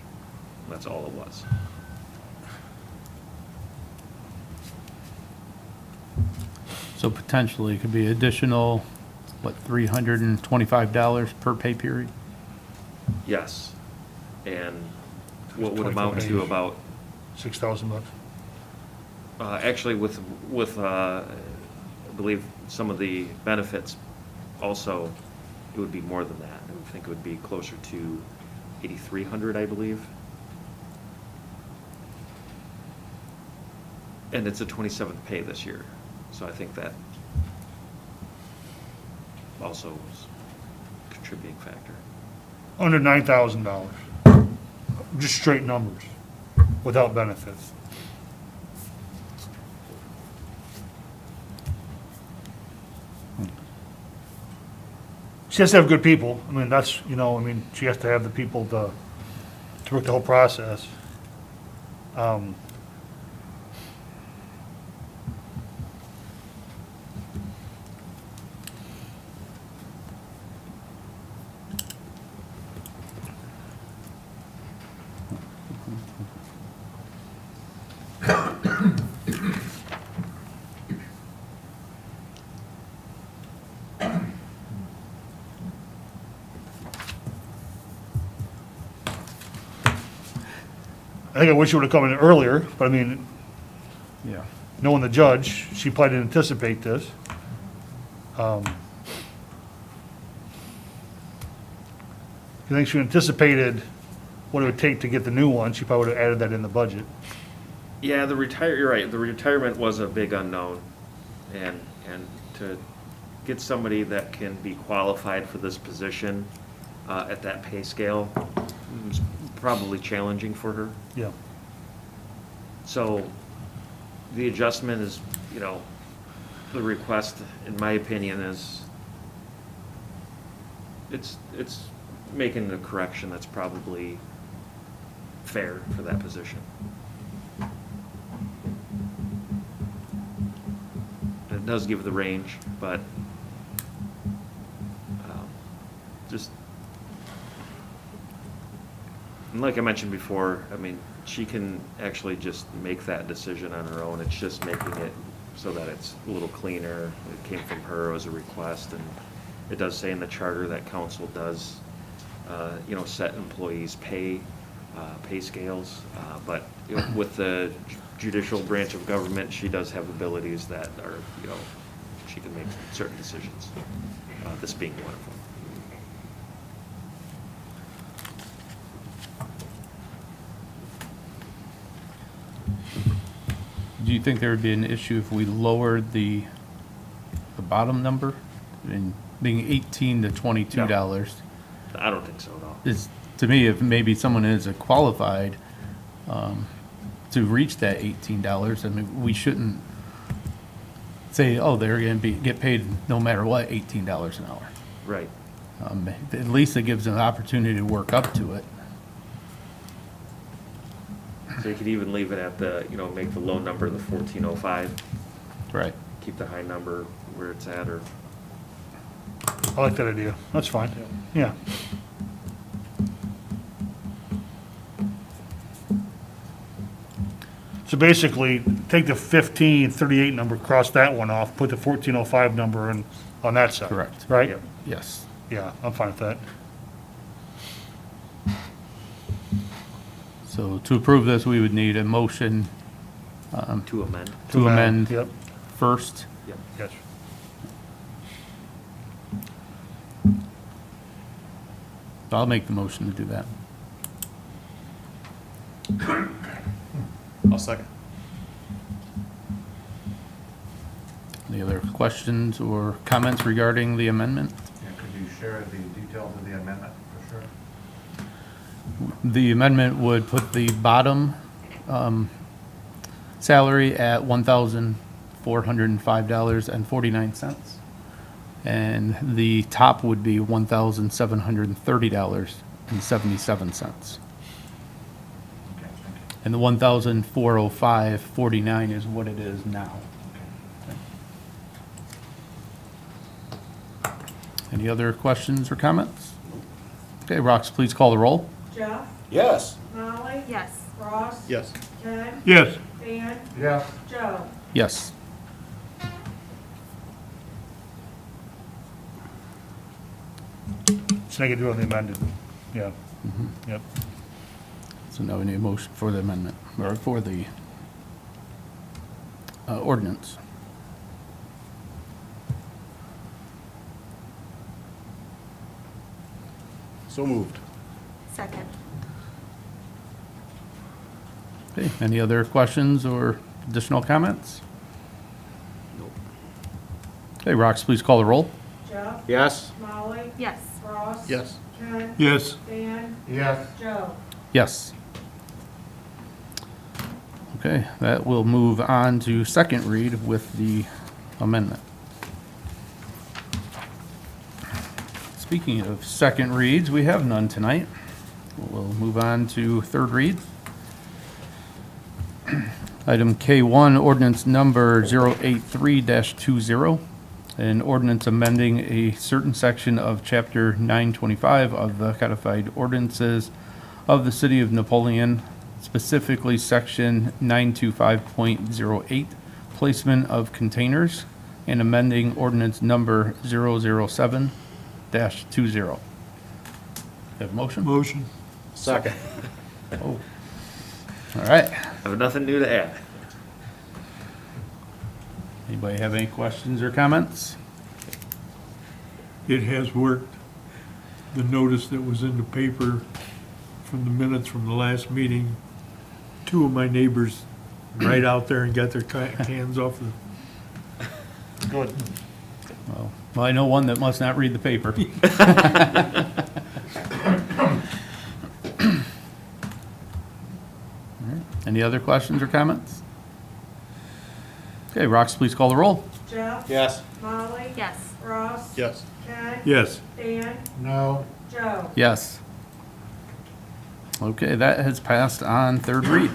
That's all it was. So potentially it could be additional, what, $325 per pay period? Yes. And what would amount to about, $6,000. actually with I believe some of the benefits also, it would be more than that. I would think it would be closer to 8,300, I believe. And it's a 27th pay this year, so I think that also was a contributing factor. Under $9,000. Just straight numbers, without benefits. She has to have good people. I mean, that's, she has to have the people to work the whole process. I think I wish it would have come in earlier, but I mean, Yeah. knowing the judge, she probably didn't anticipate this. I think she anticipated what it would take to get the new one, she probably would have added that in the budget. Yeah, you're right, the retirement was a big unknown, and to get somebody that can be qualified for this position at that pay scale was probably challenging for her. Yeah. So the adjustment is, the request, in my opinion, is it's making a correction that's probably fair for that position. It does give the range, but just, and like I mentioned before, I mean, she can actually just make that decision on her own. It's just making it so that it's a little cleaner. It came from her as a request, and it does say in the charter that council does, set employees' pay scales. But with the judicial branch of government, she does have abilities that are, she can make certain decisions, this being one of them. Do you think there would be an issue if we lowered the bottom number? And being $18 to $22 I don't think so at all. is, to me, if maybe someone is qualified to reach that $18, I mean, we shouldn't say, oh, they're going to get paid no matter what, $18 an hour. Right. At least it gives them an opportunity to work up to it. So you could even leave it at the, make the low number the 1405, Right. keep the high number where it's at, or, I like that idea. That's fine. Yeah. So basically, take the 1538 number, cross that one off, put the 1405 number in on that side. Correct. Right? Yep. Yes. Yeah, I'm fine with that. So to approve this, we would need a motion to amend. to amend Yep, first. Yep. yes. I'll make the motion to do that. I'll second. Any other questions or comments regarding the amendment? And could you share the details of the amendment for sure? The amendment would put the bottom salary at $1,405.49. And the top would be $1,730.77. Okay, thank you. And the 1,405.49 is what it is now. Any other questions or comments? Okay, Rox, please call the roll. Jeff, Yes. Molly, Yes. Ross, Yes. Ken, Yes. Dan, Yes. Joe. Yes. So I can do it on the amended, yeah. Yep. So now we need a motion for the amendment, or for the ordinance. So moved. Second. Okay, any other questions or additional comments? Nope. Okay, Rox, please call the roll. Jeff, Yes. Molly, Yes. Ross. Yes. Ken, Yes. Dan, Yes. Joe. Yes. Okay, that will move on to second read with the amendment. Speaking of second reads, we have none tonight. We'll move on to third read. Item K1, ordinance number 083-20, an ordinance amending a certain section of Chapter 925 of the codified ordinances of the City of Napoleon, specifically Section 925.08, placement of containers, and amending ordinance number 007-20. Have a motion? Motion. Second. Oh. All right. I have nothing new to add. Anybody have any questions or comments? It has worked. The notice that was in the paper from the minutes from the last meeting, two of my neighbors right out there and got their cans off the, Good. Well, I know one that must not read the paper. All right. Any other questions or comments? Okay, Rox, please call the roll. Jeff. Yes. Molly. Yes. Ross. Yes. Ken. yes. Dan, No. Joe. Yes. Okay, that has passed on third read.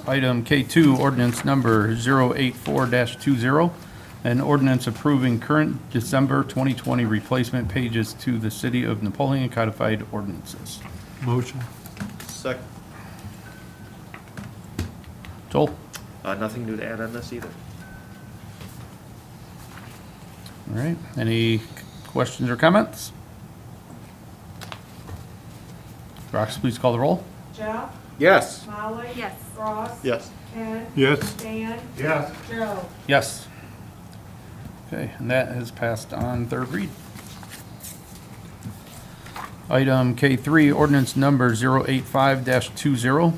Item K2, ordinance number 084-20, an ordinance approving current December 2020 replacement pages to the City of Napoleon codified ordinances. Motion. Second. Joel? Nothing new to add on this either. All right, any questions or comments? Rox, please call the roll. Jeff, Yes. Molly. Yes. Ross. Yes. Ken. Yes. Dan, Yes. Joe. Yes. Okay, and that has passed on third read. Item K3, ordinance number 085-20,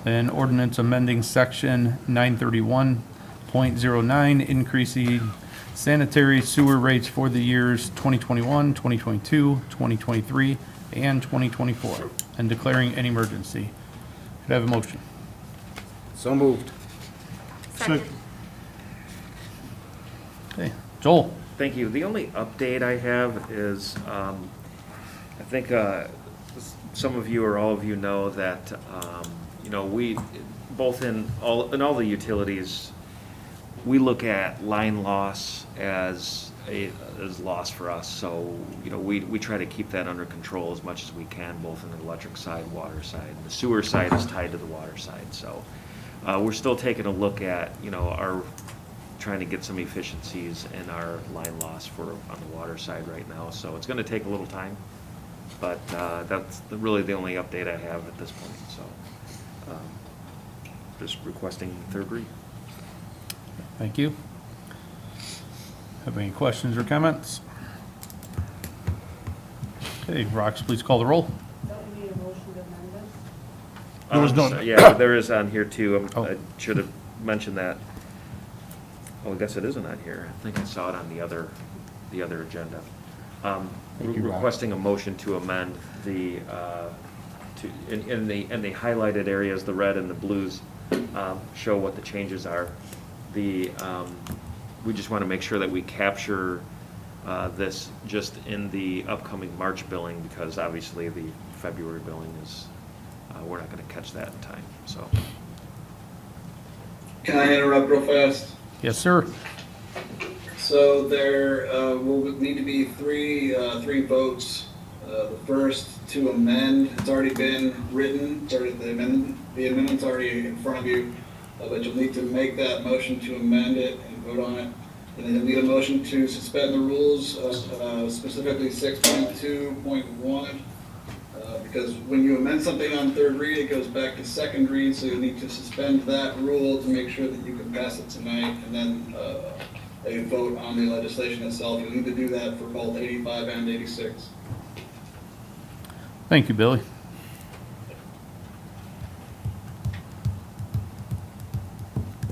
an ordinance amending section 931.09, increasing sanitary sewer rates for the years 2021, 2022, 2023, and 2024, and declaring an emergency. Could I have a motion? So moved. Second. Okay, Joel? Thank you. The only update I have is, I think, some of you or all of you know that, you know, we, both in all the utilities, we look at line loss as loss for us. So, you know, we try to keep that under control as much as we can, both in the electric side, water side. The sewer side is tied to the water side. So we're still taking a look at, you know, trying to get some efficiencies in our line loss on the water side right now. So it's gonna take a little time, but that's really the only update I have at this point. So just requesting third read. Thank you. Have any questions or comments? Okay, Rox, please call the roll. Don't we need a motion to amend this? There was no- So, yeah, there is on here too. Oh. I should have mentioned that. Oh, I guess it isn't on here. I think I saw it on the other agenda. Thank you, Rob. Requesting a motion to amend the, in the highlighted areas, the red and the blues, show what the changes are. We just want to make sure that we capture this just in the upcoming March billing, because obviously the February billing is, we're not going to catch that in time, so. Can I interrupt real fast? Yes, sir. So there will need to be three votes. The first to amend, it's already been written, the amendment's already in front of you, but you'll need to make that motion to amend it and vote on it. And then you'll need a motion to suspend the rules, specifically 6.2.1, because when you amend something on third read, it goes back to second read, so you'll need to suspend that rule to make sure that you can pass it tonight, and then a vote on the legislation itself. You'll need to do that for both 85 and 86. Thank you, Billy.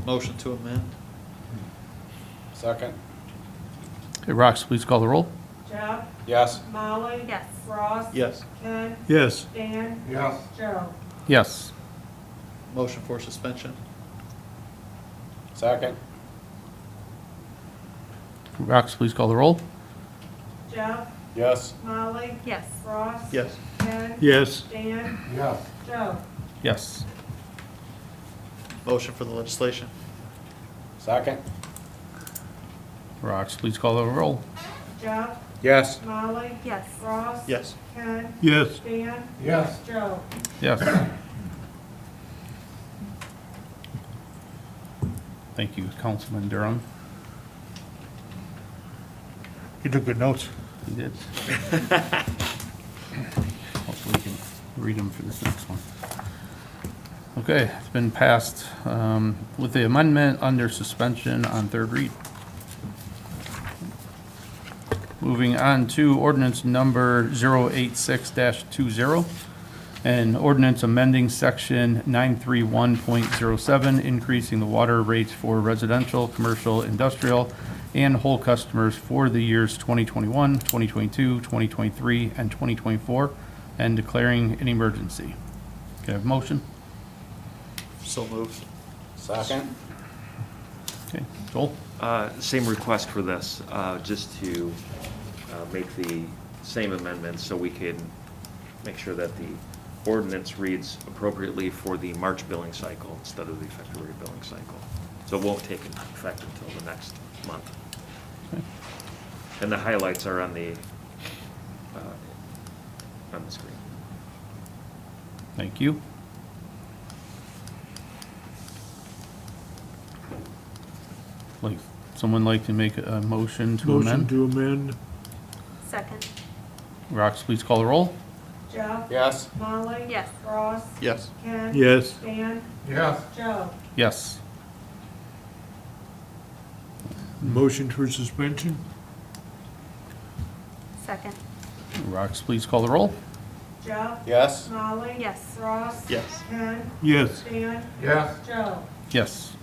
Motion to amend? Second. Okay, Rox, please call the roll. Jeff? Yes. Molly? Yes. Ross? Yes. Ken? Yes. Dan? Yes. Joe? Yes. Motion for suspension? Second. Rox, please call the roll. Jeff? Yes. Molly? Yes. Ross? Yes. Ken? Yes. Dan? Yes. Joe? Yes. Motion for the legislation? Second. Rox, please call the roll. Jeff? Yes. Molly? Yes. Ross? Yes. Ken? Yes. Dan? Yes. Joe? Yes. Thank you, Councilman Durham. You took good notes. You did. Hopefully we can read them for this next one. Okay, it's been passed with the amendment under suspension on third read. Moving on to ordinance number 086-20, an ordinance amending section 931.07, increasing the water rates for residential, commercial, industrial, and whole customers for the years 2021, 2022, 2023, and 2024, and declaring an emergency. Can I have a motion? So moved. Second. Okay, Joel? Same request for this, just to make the same amendments so we can make sure that the ordinance reads appropriately for the March billing cycle instead of the February billing cycle. So it won't take effect until the next month. Okay. And the highlights are on the screen. Thank you. Like, someone like to make a motion to Motion amend? to amend? Second. Rox, please call the roll. Jeff? Yes. Molly? Yes. Ross? Yes. Ken? Yes. Dan? Yes. Joe? Yes. Motion for suspension? Second. Rox, please call the roll. Jeff? Yes. Molly? Yes. Ross? Yes. Ken? Yes. Dan? Yes. Joe? Yes.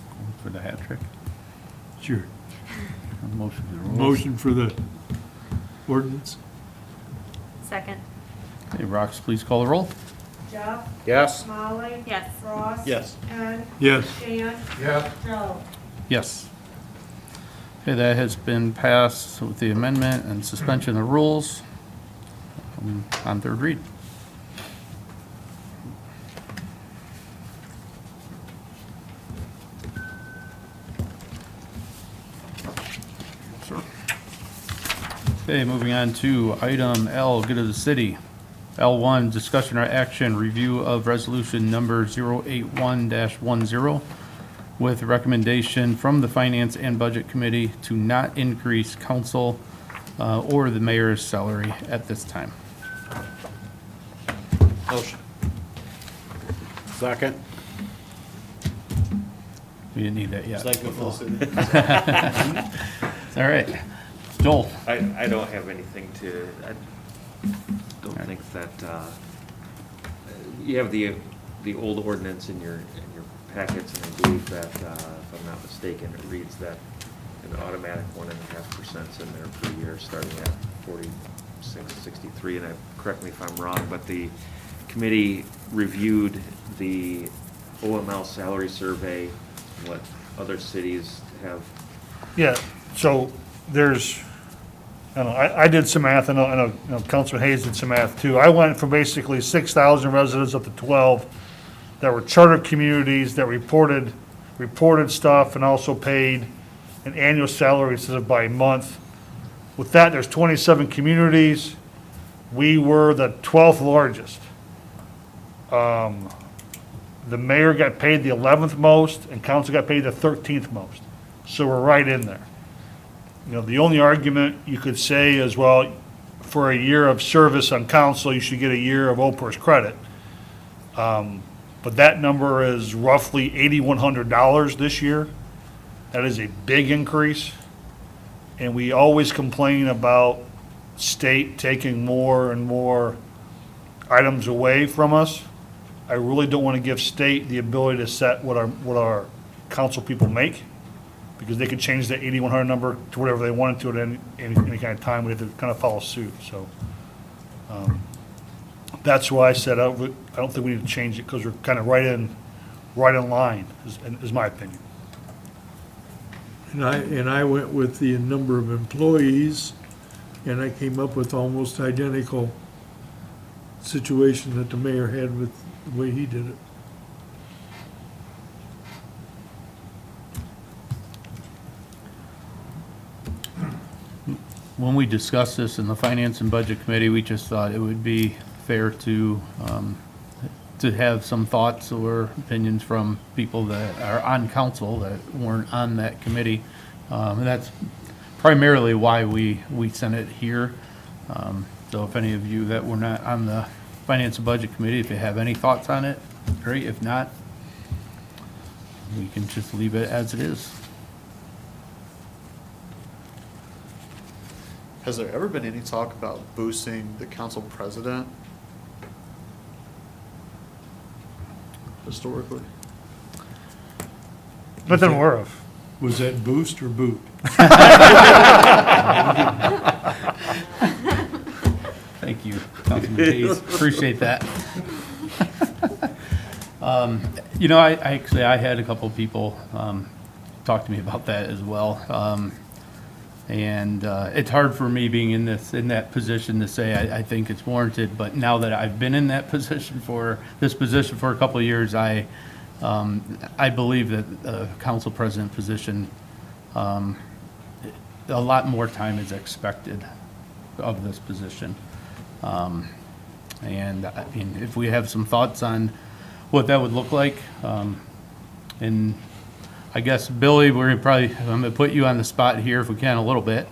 Going for the hat trick. Sure. Motion to the rules. Motion for the ordinance? Second. Okay, Rox, please call the roll. Jeff? Yes. Molly? Yes. Ross? Yes. Ken? Yes. Dan? Yes. Joe? Yes. Okay, that has been passed with the amendment and suspension of rules on third read. Sir. Okay, moving on to item L, good of the city. L1, discussion or action, review of resolution number 081-10 with recommendation from the Finance and Budget Committee to not increase council or the mayor's salary at this time. Motion. Second. We didn't need that yet. Second for the city. All right. Joel? I don't have anything to, I don't think that, you have the old ordinance in your packets, and I believe that, if I'm not mistaken, it reads that an automatic 1.5% in there per year, starting at 46.63, and correct me if I'm wrong, but the committee reviewed the OML salary survey, what other cities have. Yeah, so there's, I don't know, I did some math, I know Councilman Hayes did some math too. I went from basically 6,000 residents up to 12 that were charter communities that reported stuff and also paid an annual salary instead of by month. With that, there's 27 communities. We were the 12th largest. The mayor got paid the 11th most, and council got paid the 13th most. So we're right in there. You know, the only argument you could say is, well, for a year of service on council, you should get a year of OPERS credit. But that number is roughly $8,100 this year. That is a big increase. And we always complain about state taking more and more items away from us. I really don't want to give state the ability to set what our council people make, because they could change the 8,100 number to whatever they wanted to at any kind of time. We have to kind of follow suit, so. That's why I said I don't think we need to change it, because we're kind of right in line, is my opinion. And I went with the number of employees, and I came up with almost identical situation that the mayor had with the way he did it. When we discussed this in the Finance and Budget Committee, we just thought it would be fair to have some thoughts or opinions from people that are on council that weren't on that committee. And that's primarily why we sent it here. So if any of you that were not on the Finance and Budget Committee, if you have any thoughts on it, great. If not, we can just leave it as it is. Has there ever been any talk about boosting the council president? Historically? But then we're of. Was that boost or boot? Thank you, Councilman Hayes. Appreciate that. You know, I actually had a couple of people talk to me about that as well. And it's hard for me being in that position to say I think it's warranted. But now that I've been in that position for a couple of years, I believe that the council president position, a lot more time is expected of this position. And I mean, if we have some thoughts on what that would look like, and I guess, Billy, I'm gonna put you on the spot here if we can a little bit.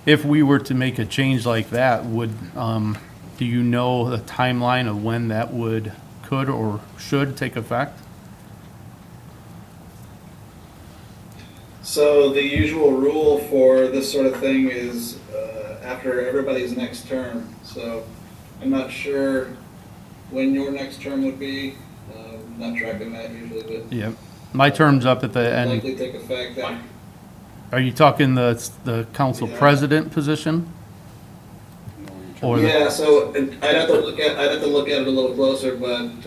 If we were to make a change like that, do you know the timeline of when that could or should take effect? So the usual rule for this sort of thing is after everybody's next term. So I'm not sure when your next term would be. Not tracking that usually, but. Yep. My term's up at the end. Likely take effect then. Are you talking the council Yeah. president position? Or Yeah, so I'd have to look at it a little closer, but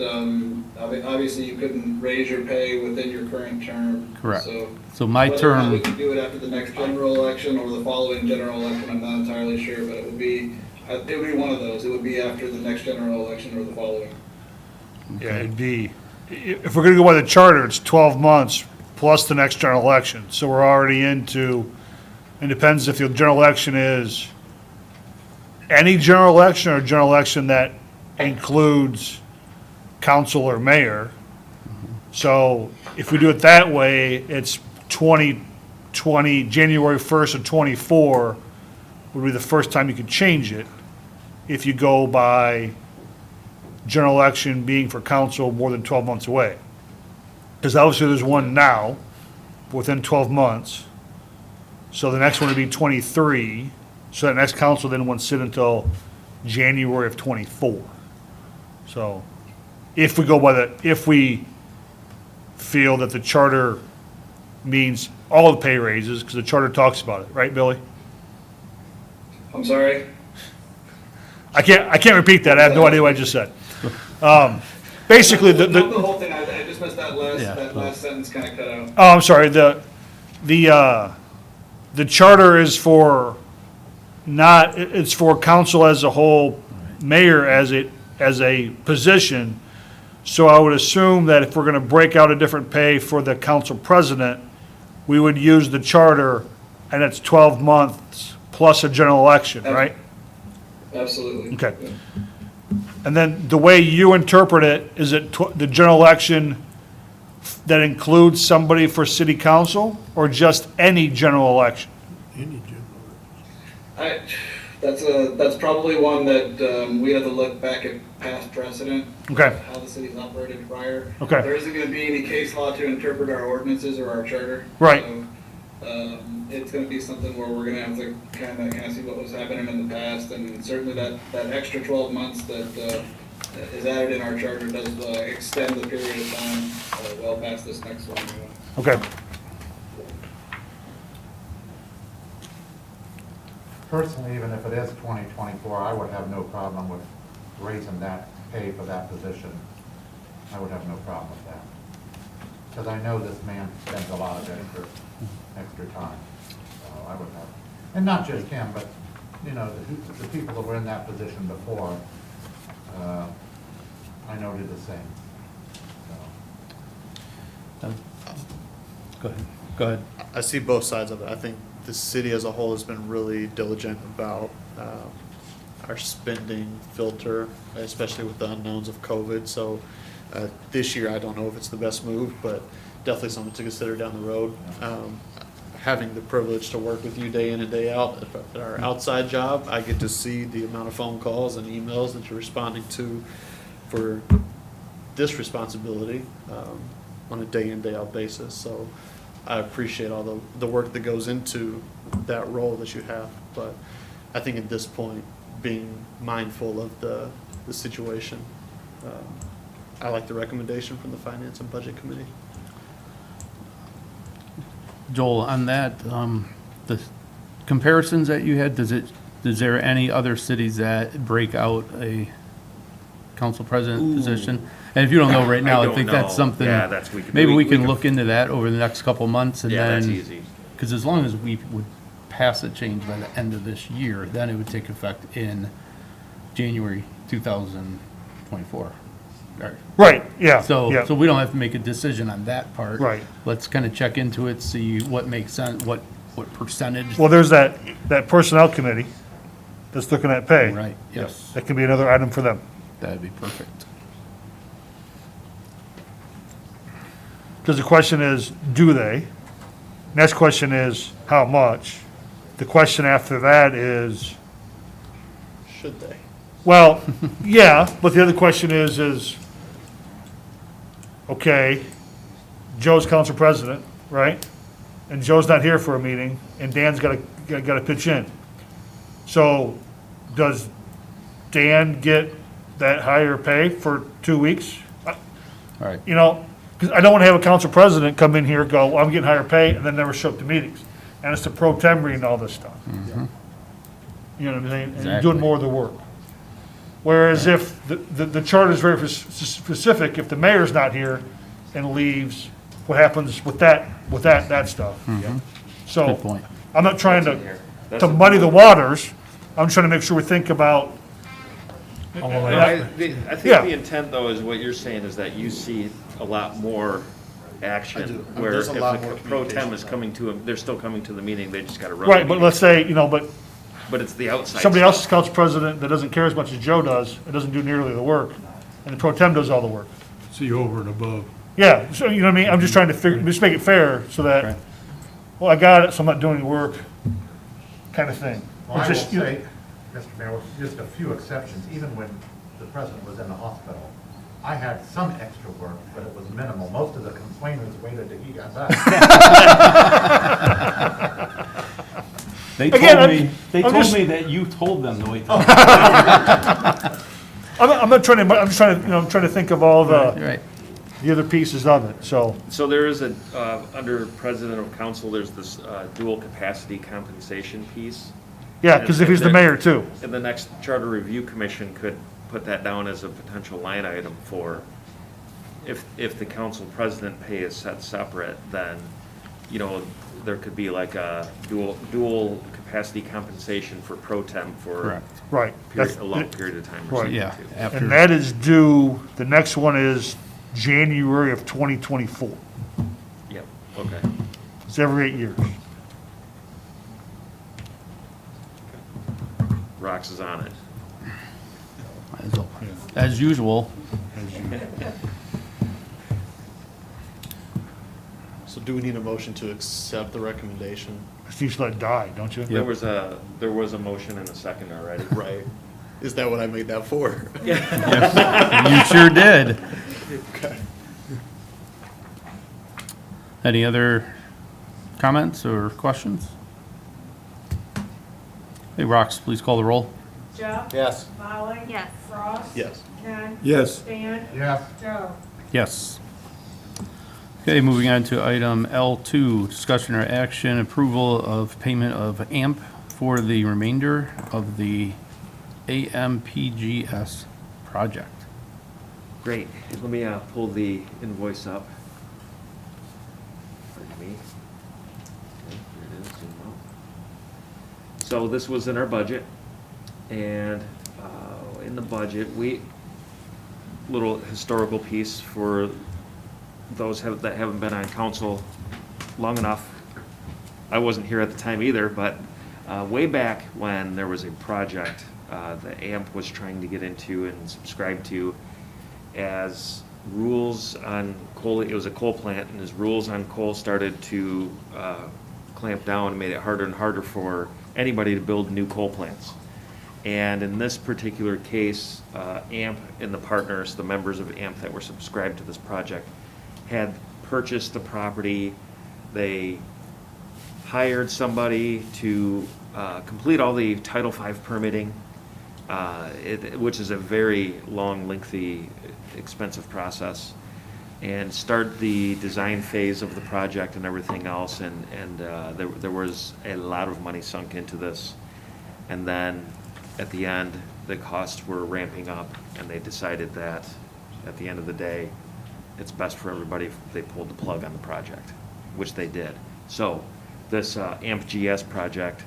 Obviously, you couldn't raise your pay within your current term. Correct. So So my whether or not we term, could do it after the next general election or the following general election, I'm not entirely sure, but it would be one of those. It would be after the next general election or the following. Yeah, it'd be, if we're gonna go by the charter, it's 12 months plus the next general election. So we're already into, it depends if the general election is any general election or a general election that includes council or mayor. So if we do it that way, it's 2020, January 1st of '24 would be the first time you could change it. If you go by general election being for council more than 12 months away. Because obviously there's one now, within 12 months. So the next one would be '23. So that next council then won't sit until January of '24. So if we go by if we feel that the charter means all the pay raises, because the charter talks about it, right, Billy? I'm sorry? I can't repeat that. I have no idea what I just said. Basically, The whole thing, I just missed that last sentence kind of cut out. oh, I'm sorry, the charter is for it's for council as a whole, mayor as a position. So I would assume that if we're gonna break out a different pay for the council president, we would use the charter, and it's 12 months plus a general election, right? Absolutely. Okay. And then the way you interpret it, is it the general election that includes somebody for city council, or just any general election? That's probably one that we have to look back at past precedent. Okay. Of how the city's operated prior. Okay. There isn't gonna be any case law to interpret our ordinances or our charter. Right. So, it's gonna be something where we're gonna have to kinda see what was happening in the past, and certainly that extra 12 months that is added in our charter does extend the period of time well past this next one. Okay. Personally, even if it is 2024, I would have no problem with raising that pay for that position. I would have no problem with that. Because I know this man spends a lot of extra time. So I would have, and not just him, but, you know, the people that were in that position before, I know did the same. So. go ahead. I see both sides of it. I think the city as a whole has been really diligent about our spending filter, especially with the unknowns of COVID. So this year, I don't know if it's the best move, but definitely something to consider down the road. Having the privilege to work with you day in and day out at our outside job, I get to see the amount of phone calls and emails that you're responding to for this responsibility on a day in, day out basis. So I appreciate all the work that goes into that role that you have. But I think at this point, being mindful of the situation, I like the recommendation from the Finance and Budget Committee. Joel, on that, the comparisons that you had, is there any other cities that break out a council president position? And if you don't know right now, I think that's something, maybe we can look into that over the next couple months, and Yeah, then. that's easy. Because as long as we would pass a change by the end of this year, then it would take effect in January 2024. Right, yeah. So yeah. we don't have to make a decision on that part. Right. Let's kind of check into it, see what makes sense, what percentage. Well, there's that personnel committee that's looking at pay. Right, yes, That can be another item for them. that'd be perfect. Because the question is, do they? Next question is, how much? The question after that is, Should they? well, yeah, but the other question is, okay, Joe's council president, right? And Joe's not here for a meeting, and Dan's gotta pitch in. So, does Dan get that higher pay for 2 weeks? All right, You know, because I don't want to have a council president come in here and go, well, I'm getting higher pay, and then never show up to meetings. And it's the pro tem and all this stuff. You know what I'm saying? And you're doing Exactly. more of the work. Whereas if the charter is very specific, if the mayor's not here and leaves, what happens with that stuff? So, Good point. I'm not trying That's in here. That's to in muddy here. the waters, I'm trying to make sure we think about. I think Yeah. the intent, though, is what you're saying, is that you see a lot more I action, do. where There's if a lot the more pro tem communication is now. coming to them, they're still coming to the meeting, they just gotta run. Right, the but meeting. let's say, but But it's the outside somebody stuff. else is council president that doesn't care as much as Joe does, and doesn't do nearly the work, and the pro tem does all the work. See over and above. Yeah, so, you know what I mean, I'm just trying to figure, just make it fair, so Right. that, well, I got it, so I'm not doing the work, kind of thing. Well, I It's will just, you know, say, Mr. Mayor, with just a few exceptions, even when the president was in the hospital, I had some extra work, but it was minimal. Most of the complainants waited till he got back. They Again, told me, they I'm told just- me that you told them to wait. I'm not trying to, I'm just trying to, I'm trying to think of all Right. the other pieces of it, so. So there is a, under president of council, there's this dual capacity compensation piece. Yeah, because if he's the mayor too. And the next charter review commission could put that down as a potential line item for, if the council president pay is set separate, then, you know, there could be like a dual capacity compensation for pro tem for Correct. Right. a long period of time or Right. something Yeah, too. after, And that is due, the next one is January of 2024. Yep, okay. It's every 8 years. Rox is on it. as usual, So do we need a motion to accept the recommendation? You just let it die, don't you? There was a motion and a second already. Right. Is that what I made that for? you sure did. Okay. Any other comments or questions? Hey, Rox, please call the roll. Jeff. Yes. Molly. Yes. Ross. Yes. Ken. Yes. Dan. Yes, Joe. Yes. Okay, moving on to item L2, discussion or action, approval of payment of AMP for the remainder of the AMPGS project. Great. Let me pull the invoice up. Pardon me. Okay, here it is, zoom out. So this was in our budget, and in the budget, little historical piece for those that haven't been on council long enough. I wasn't here at the time either, but way back when there was a project that AMP was trying to get into and subscribe to, as rules on coal, it was a coal plant, and as rules on coal started to clamp down, and made it harder and harder for anybody to build new coal plants. And in this particular case, AMP and the partners, the members of AMP that were subscribed to this project, had purchased the property. They hired somebody to complete all the Title V permitting, which is a very long, lengthy, expensive process, and start the design phase of the project and everything else. And there was a lot of money sunk into this. And then at the end, the costs were ramping up, and they decided that at the end of the day, it's best for everybody if they pulled the plug on the project, which they did. So this AMP-GS project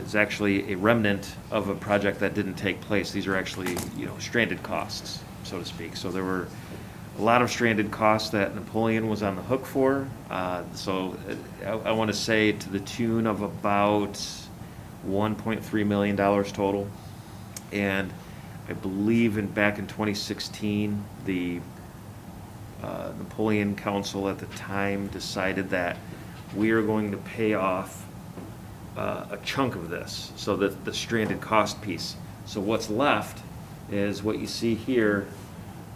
is actually a remnant of a project that didn't take place. These are actually, stranded costs, so to speak. So there were a lot of stranded costs that Napoleon was on the hook for. So I want to say to the tune of about $1.3 million total. And I believe back in 2016, the Napoleon Council at the time decided that we are going to pay off a chunk of this, so that the stranded cost piece. So what's left is what you see here.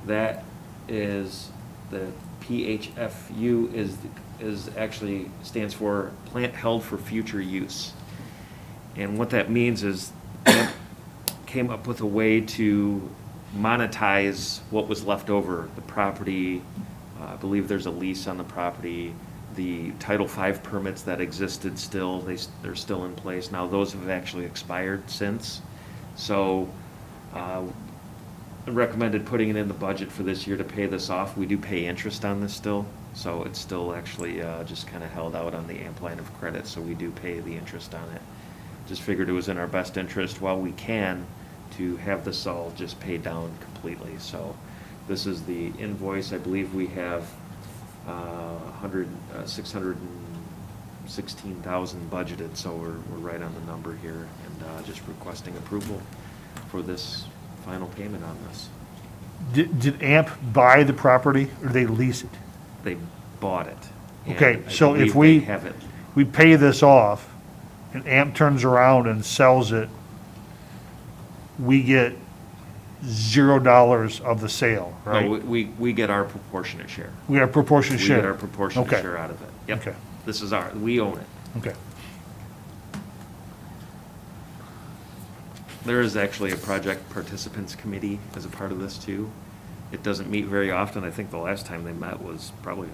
That is the PHFU is actually stands for Plant Held for Future Use. And what that means is came up with a way to monetize what was left over, the property. I believe there's a lease on the property. The Title V permits that existed they're still in place. Now those have actually expired since. So Recommended putting it in the budget for this year to pay this off. We do pay interest on this still, so it's still actually just kind of held out on the AMP line of credit, so we do pay the interest on it. Just figured it was in our best interest while we can to have this all just paid down completely. So this is the invoice. I believe we have 616,000 budgeted, so we're right on the number here, and just requesting approval for this final payment on this. Did AMP buy the property or did they lease it? They bought it. and Okay, I so if believe we- they have it. We pay this off and AMP turns around and sells it, we get $0 of the sale, No, right? we get our proportionate share. We got a proportionate We share. get our proportionate Okay. share out of it. Yep. Okay. This is we own it. Okay. There is actually a project participants committee as a part of this too. It doesn't meet very often. I think the last time they met was probably in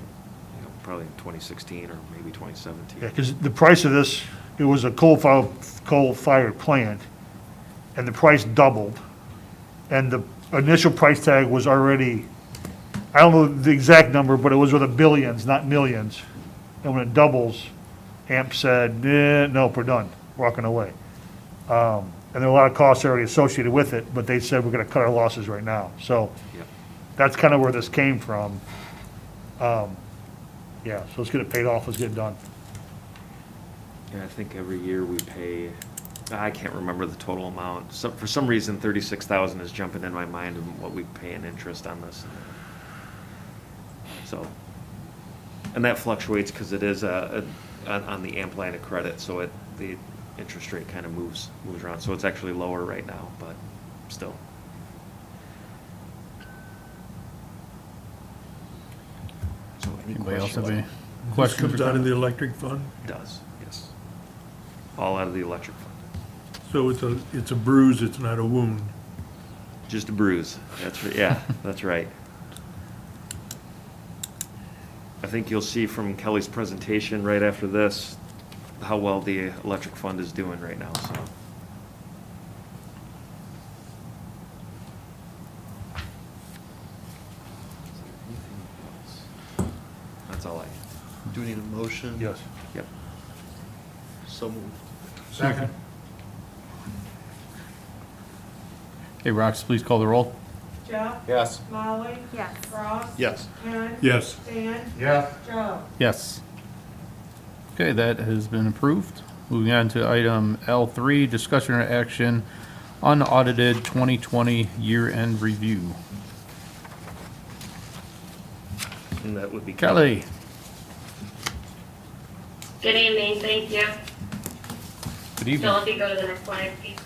2016 or maybe 2017. Yeah, because the price of this, it was a coal-fired plant, and the price doubled. And the initial price tag was already, I don't know the exact number, but it was with the billions, not millions. And when it doubles, AMP said, no, we're done, walking away. And there are a lot of costs already associated with it, but they said, we're gonna cut our losses right now. So Yep. that's kind of where this came from. Yeah, so let's get it paid off, let's get it done. Yeah, I think every year we pay, I can't remember the total amount. For some reason, 36,000 is jumping in my mind of what we pay in interest on this. So, and that fluctuates because it is on the AMP line of credit, so the interest rate kind of moves around. So it's actually lower right now, but still. So any Anybody else have questions? any This questions? comes or out of comments? the electric fund, It does, yes. All out of the electric fund. so it's a bruise, it's not a wound. Just a bruise. Yeah, that's right. I think you'll see from Kelly's presentation right after this, how well the electric fund is doing right now, so. That's all I have. Do we need a motion? Yes. Yep. So moved. Second. Hey, Rox, please call the roll. Jeff, Yes. Molly, Yes. Ross. Yes. Ken. Yes. Dan, Yes. Joe. Yes. Okay, that has been approved. Moving on to item L3, discussion or action, unaudited 2020 year-end review. And that would be Kelly? Good evening, thank you. Good evening. Jill, if you go to the next slide, please.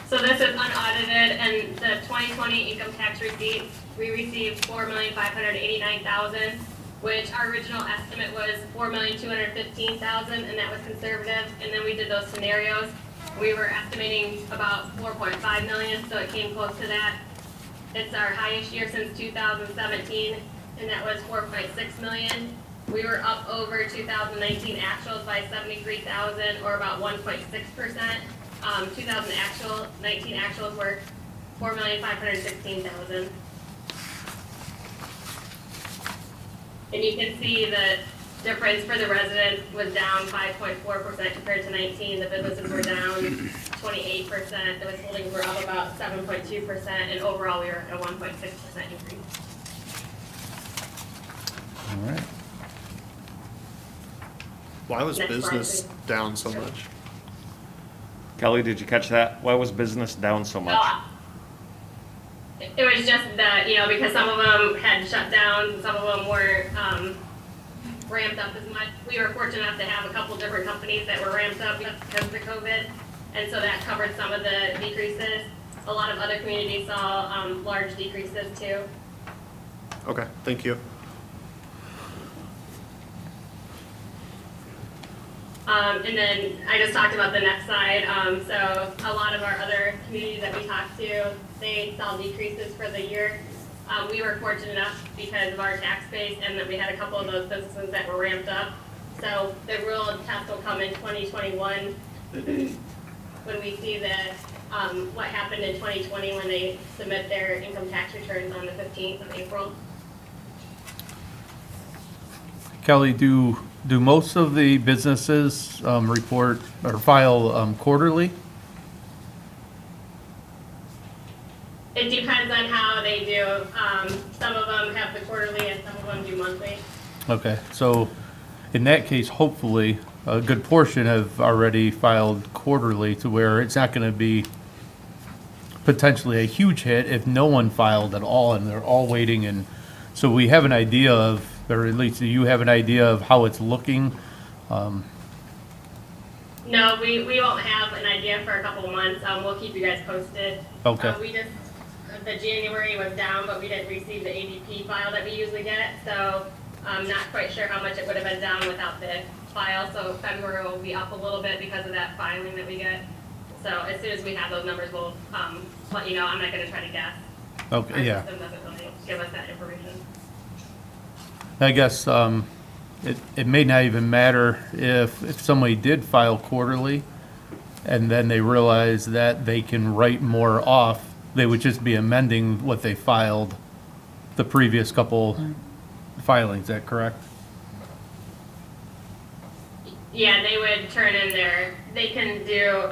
So this is unaudited, and the 2020 income tax receipts, we received $4,589,000, which our original estimate was $4,215,000, and that was conservative. And then we did those scenarios. We were estimating about 4.5 million, so it came close to that. It's our highest year since 2017, and that was 4.6 million. We were up over 2019 actuals by 73,000, or about 1.6%. 2019 actuals were 4,516,000. And you can see the difference for the residents was down 5.4% compared to 19. The businesses were down 28%. The withholdings were up about 7.2%, and overall we were at a 1.6% increase. All right. Why was Next slide, business please. down so much? Kelly, did you catch that? Why was business down so much? It was just that, because some of them had shut down, and some of them weren't ramped up as much. We were fortunate enough to have a couple different companies that were ramped up because of the COVID, and so that covered some of the decreases. A lot of other communities saw large decreases too. Okay, thank you. And then I just talked about the next side. So a lot of our other communities that we talked to, they saw decreases for the year. We were fortunate enough because of our tax base and that we had a couple of those businesses that were ramped up. So the real test will come in 2021 when we see the what happened in 2020 when they submit their income tax returns on the 15th of April. Kelly, do most of the businesses report or file quarterly? It depends on how they do. Some of them have the quarterly and some of them do monthly. Okay, so in that case, hopefully, a good portion have already filed quarterly to where it's not going to be potentially a huge hit if no one filed at all and they're all waiting. And so we have an idea of, or at least you have an idea of how it's looking. No, we won't have an idea for a couple of months. We'll keep you guys posted. Okay. The January was down, but we didn't receive the ADP file that we usually get, so I'm not quite sure how much it would have been down without the file. So February will be up a little bit because of that filing that we get. So as soon as we have those numbers, we'll let you know. I'm not going to try to guess. Okay, Our yeah. system doesn't really give us that information. I guess it may not even matter if somebody did file quarterly and then they realize that they can write more off. They would just be amending what they filed the previous couple filings. Is that correct? Yeah, they would turn in they can do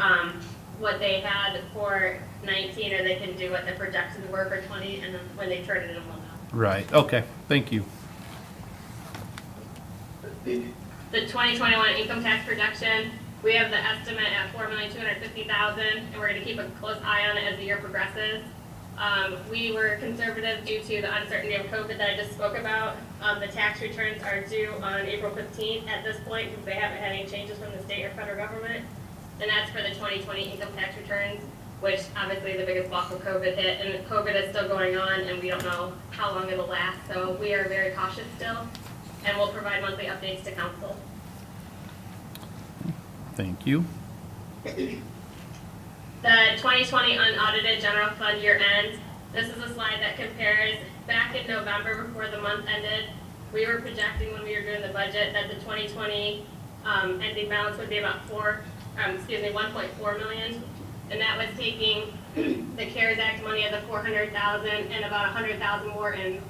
what they had for 19, or they can do what the projections were for 20, and then when they turn it in, we'll know. Right. Okay. Thank you. The 2021 income tax projection, we have the estimate at $4,250,000, and we're going to keep a close eye on it as the year progresses. We were conservative due to the uncertainty of COVID that I just spoke about. The tax returns are due on April 15th at this point because they haven't had any changes from the state or federal government. And that's for the 2020 income tax returns, which obviously the biggest block of COVID hit, and COVID is still going on, and we don't know how long it'll last. So we are very cautious still, and we'll provide monthly updates to council. Thank you. The 2020 unaudited general fund year ends. This is a slide that compares back in November before the month ended. We were projecting when we were doing the budget that the 2020 ending balance would be about 1.4 million. And that was taking the CARES Act money of the 400,000 and about 100,000 more in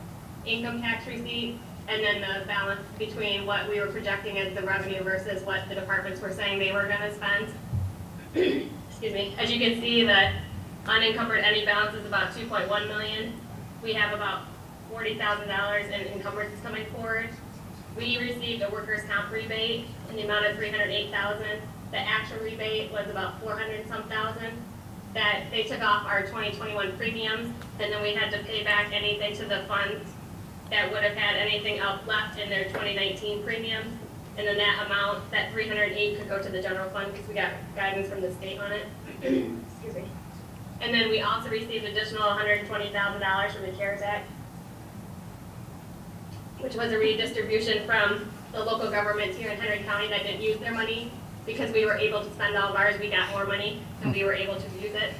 income tax receipts. And then the balance between what we were projecting as the revenue versus what the departments were saying they were going to spend. Excuse me. As you can see, the unencumbered ending balance is about 2.1 million. We have about $40,000 in encumbrances coming forward. We received a workers' comp rebate in the amount of $308,000. The actual rebate was about 400-some thousand. That they took off our 2021 premiums, and then we had to pay back anything to the funds that would have had anything else left in their 2019 premiums. And then that amount, that 308, could go to the general fund because we got guidance from the state on it. Excuse me. And then we also received additional $120,000 from the CARES Act, which was a redistribution from the local governments here in Henry County that didn't use their money. Because we were able to spend all of ours, we got more money and we were able to use it.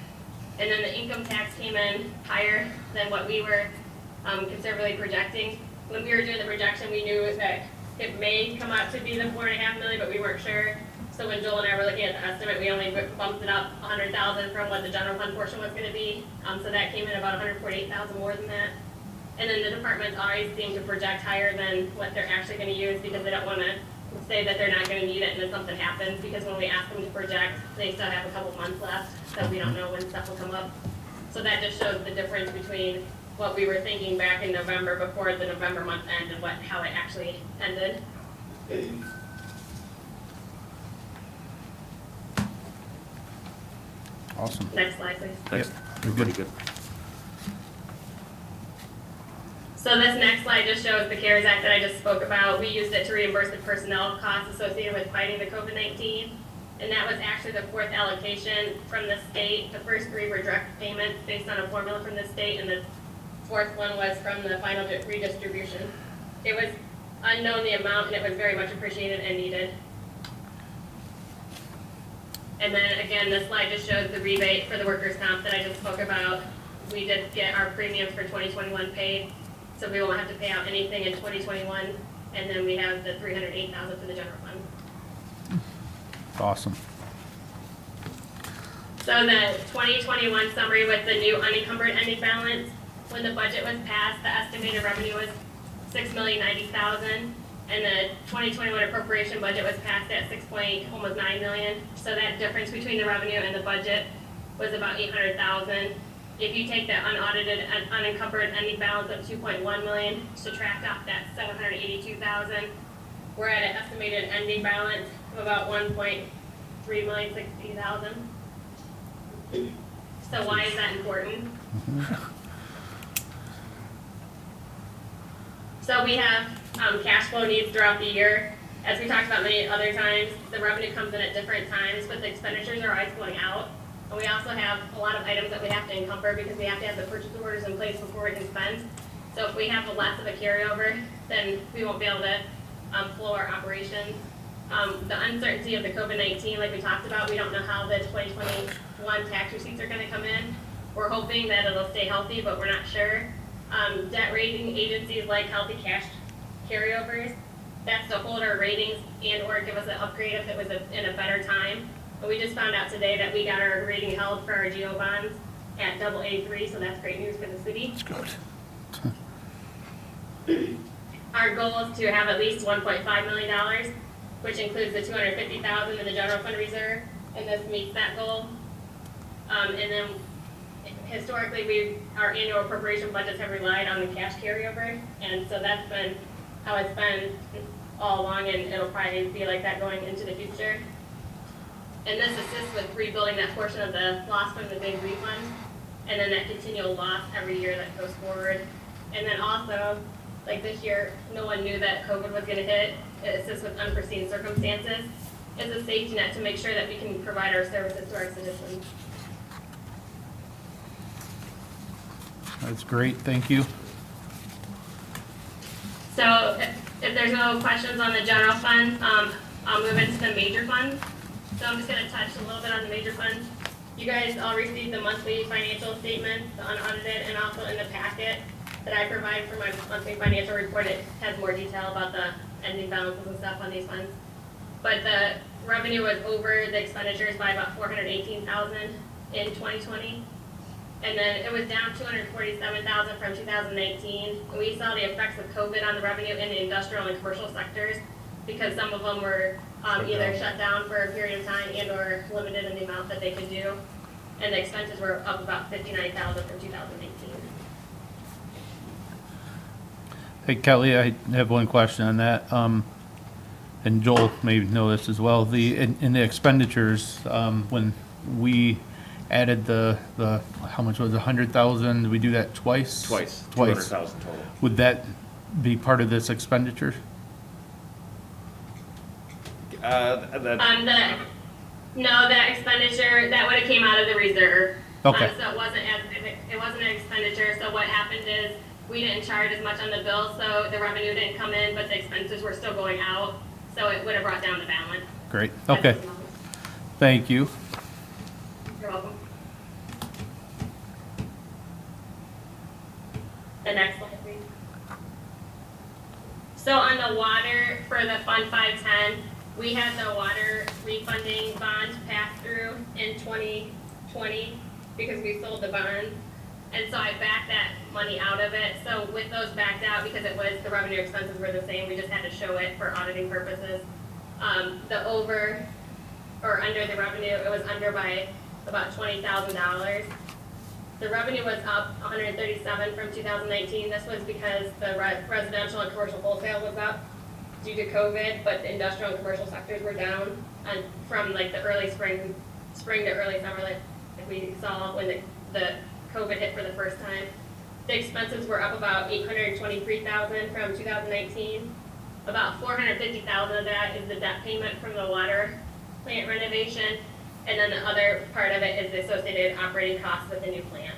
And then the income tax came in higher than what we were conservatively projecting. When we were doing the projection, we knew that it may come out to be the 4.5 million, but we weren't sure. So when Joel and I were looking at the estimate, we only bumped it up 100,000 from what the general fund portion was going to be. So that came in about 148,000 more than that. And then the departments always seem to project higher than what they're actually going to use because they don't want to say that they're not going to need it and then something happens, because when we ask them to project, they still have a couple months left, so we don't know when stuff will come up. So that just shows the difference between what we were thinking back in November before the November month end and how it actually ended. Awesome. Next slide, please. Thanks. You're Pretty good. good. So this next slide just shows the CARES Act that I just spoke about. We used it to reimburse the personnel costs associated with fighting the COVID-19. And that was actually the fourth allocation from the state. The first three were direct payments based on a formula from the state, and the fourth one was from the final redistribution. It was unknown the amount, and it was very much appreciated and needed. And then again, this slide just shows the rebate for the workers' comp that I just spoke about. We did get our premiums for 2021 paid. So we won't have to pay out anything in 2021, and then we have the $308,000 for the general fund. Awesome. So the 2021 summary with the new unencumbered ending balance, when the budget was passed, the estimated revenue was $6,090,000, and the 2021 appropriation budget was passed at almost $9 million. So that difference between the revenue and the budget was about $800,000. If you take the unaudited and unencumbered ending balance of $2.1 million, subtract off that $782,000, we're at an estimated ending balance of about $1,360,000. So why is that important? So we have cash flow needs throughout the year. As we talked about many other times, the revenue comes in at different times, but the expenditures are always going out. And we also have a lot of items that we have to encumber because we have to have the purchase orders in place before we can spend. So if we have less of a carryover, then we won't be able to flow our operations. The uncertainty of the COVID-19, like we talked about, we don't know how the 2021 tax receipts are gonna come in. We're hoping that it'll stay healthy, but we're not sure. Debt rating agencies like healthy cash carryovers. That's to hold our ratings and or give us an upgrade if it was in a better time. But we just found out today that we got our rating held for our GO bonds at AA3, so that's great news for the city. That's good. Our goal is to have at least $1.5 million, which includes the $250,000 in the general fund reserve, and this meets that goal. And then historically, our annual appropriation budgets have relied on the cash carryover, and so that's been how it's been all along, and it'll probably be like that going into the future. And this assists with rebuilding that portion of the loss from the big refund, and then that continual loss every year that goes forward. And then also, like this year, no one knew that COVID was gonna hit. It assists with unforeseen circumstances. It's a safety net to make sure that we can provide our services to our citizens. That's great, thank you. So if there's no questions on the general fund, I'll move into the major funds. So I'm just gonna touch a little bit on the major funds. You guys all received the monthly financial statements, the unaudited, and also in the packet that I provide for my monthly financial report. It has more detail about the ending balances and stuff on these funds. But the revenue was over the expenditures by about $418,000 in 2020. And then it was down $247,000 from 2019. And we saw the effects of COVID on the revenue in the industrial and commercial sectors because some of them were either shut down for a period of time and or limited in the amount that they could do. And the expenses were up about $59,000 from 2018. Hey Kelly, I have one question on that. And Joel may know this as well. In the expenditures, when we added the how much was it, 100,000? Did we do that twice? Twice, Twice. 200,000 total. Would that be part of this expenditure? The expenditure, that would have came out of the reserve. Okay. So it wasn't an expenditure, so what happened is, we didn't charge as much on the bill, so the revenue didn't come in, but the expenses were still going out, so it would have brought down the balance. Great, okay. Thank you. You're welcome. The next slide, please. So on the water, for the Fund 510, we had the water refunding bond pass through in 2020 because we sold the bonds. And so I backed that money out of it. So with those backed out, because it was, the revenue expenses were the same, we just had to show it for auditing purposes. The over or under the revenue, it was under by about $20,000. The revenue was up 137 from 2019. This was because the residential and commercial wholesale was up due to COVID, but the industrial and commercial sectors were down and from like the early spring to early summer, like we saw when the COVID hit for the first time. The expenses were up about $823,000 from 2019. About $450,000 of that is the debt payment from the water plant renovation, and then the other part of it is the associated operating costs with the new plant.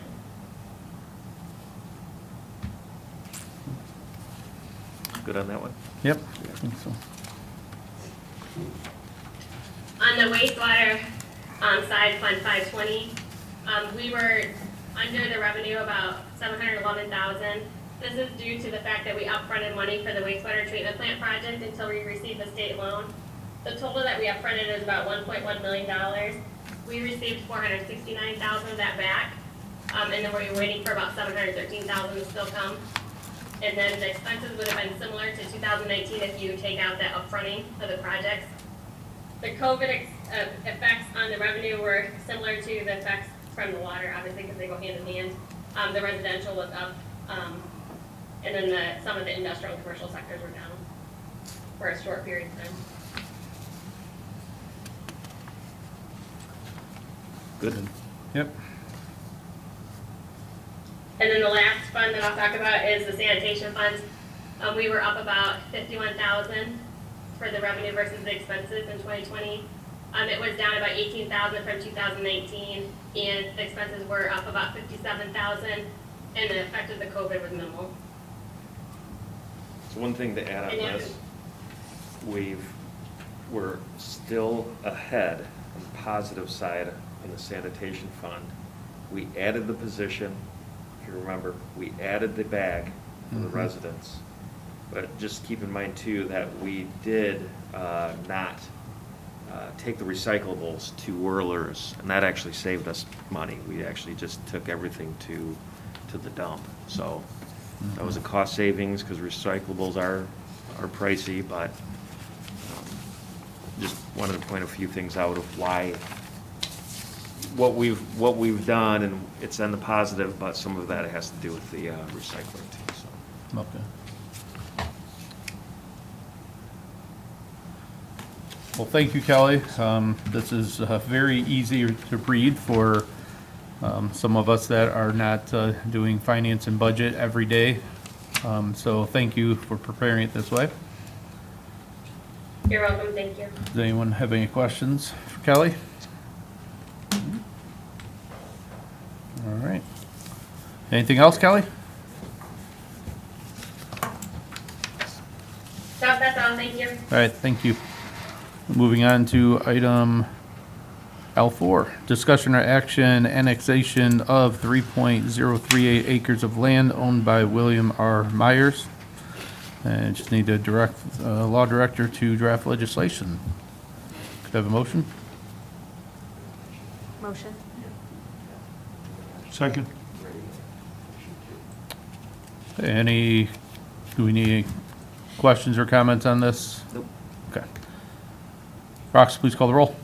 Good on that one? Yep, I think so. On the wastewater side, Fund 520, we were under the revenue about $711,000. This is due to the fact that we upfronted money for the wastewater treatment plant project until we received the state loan. The total that we upfronted is about $1.1 million. we received 469,000 of that back. And then we're waiting for about 713,000 to still come. And then the expenses would have been similar to 2019 if you take out that upfronting of the projects. The COVID effects on the revenue were similar to the effects from the water, obviously, because they go hand in hand. The residential was up, and then some of the industrial and commercial sectors were down for a short period of time. Good. Yep. And then the last fund that I'll talk about is the sanitation fund. We were up about 51,000 for the revenue versus the expenses in 2020. It was down about 18,000 from 2019, and the expenses were up about 57,000, and the effect of the COVID was minimal. So one thing to add on this, we're still ahead on the positive side in the sanitation fund. We added the position, if you remember, we added the bag for the residents. But just keep in mind too that we did not take the recyclables to whirlers, and that actually saved us money. We actually just took everything to the dump. So that was a cost savings because recyclables are pricey, but just wanted to point a few things out of what we've done, and it's on the positive, but some of that has to do with the recycling too. So. Okay. Well, thank you, Kelly. This is very easy to read for some of us that are not doing finance and budget every day. So thank you for preparing it this way. You're welcome, thank you. Does anyone have any questions for Kelly? All right. Anything else, Kelly? So that's all, thank you. All right, thank you. Moving on to item L4, discussion or action annexation of 3.038 acres of land owned by William R. Myers. And just need to direct law director to draft legislation. Could I have a motion? Motion. Second. Do we need any questions or comments on this? Nope. Okay. Rox, please call the roll.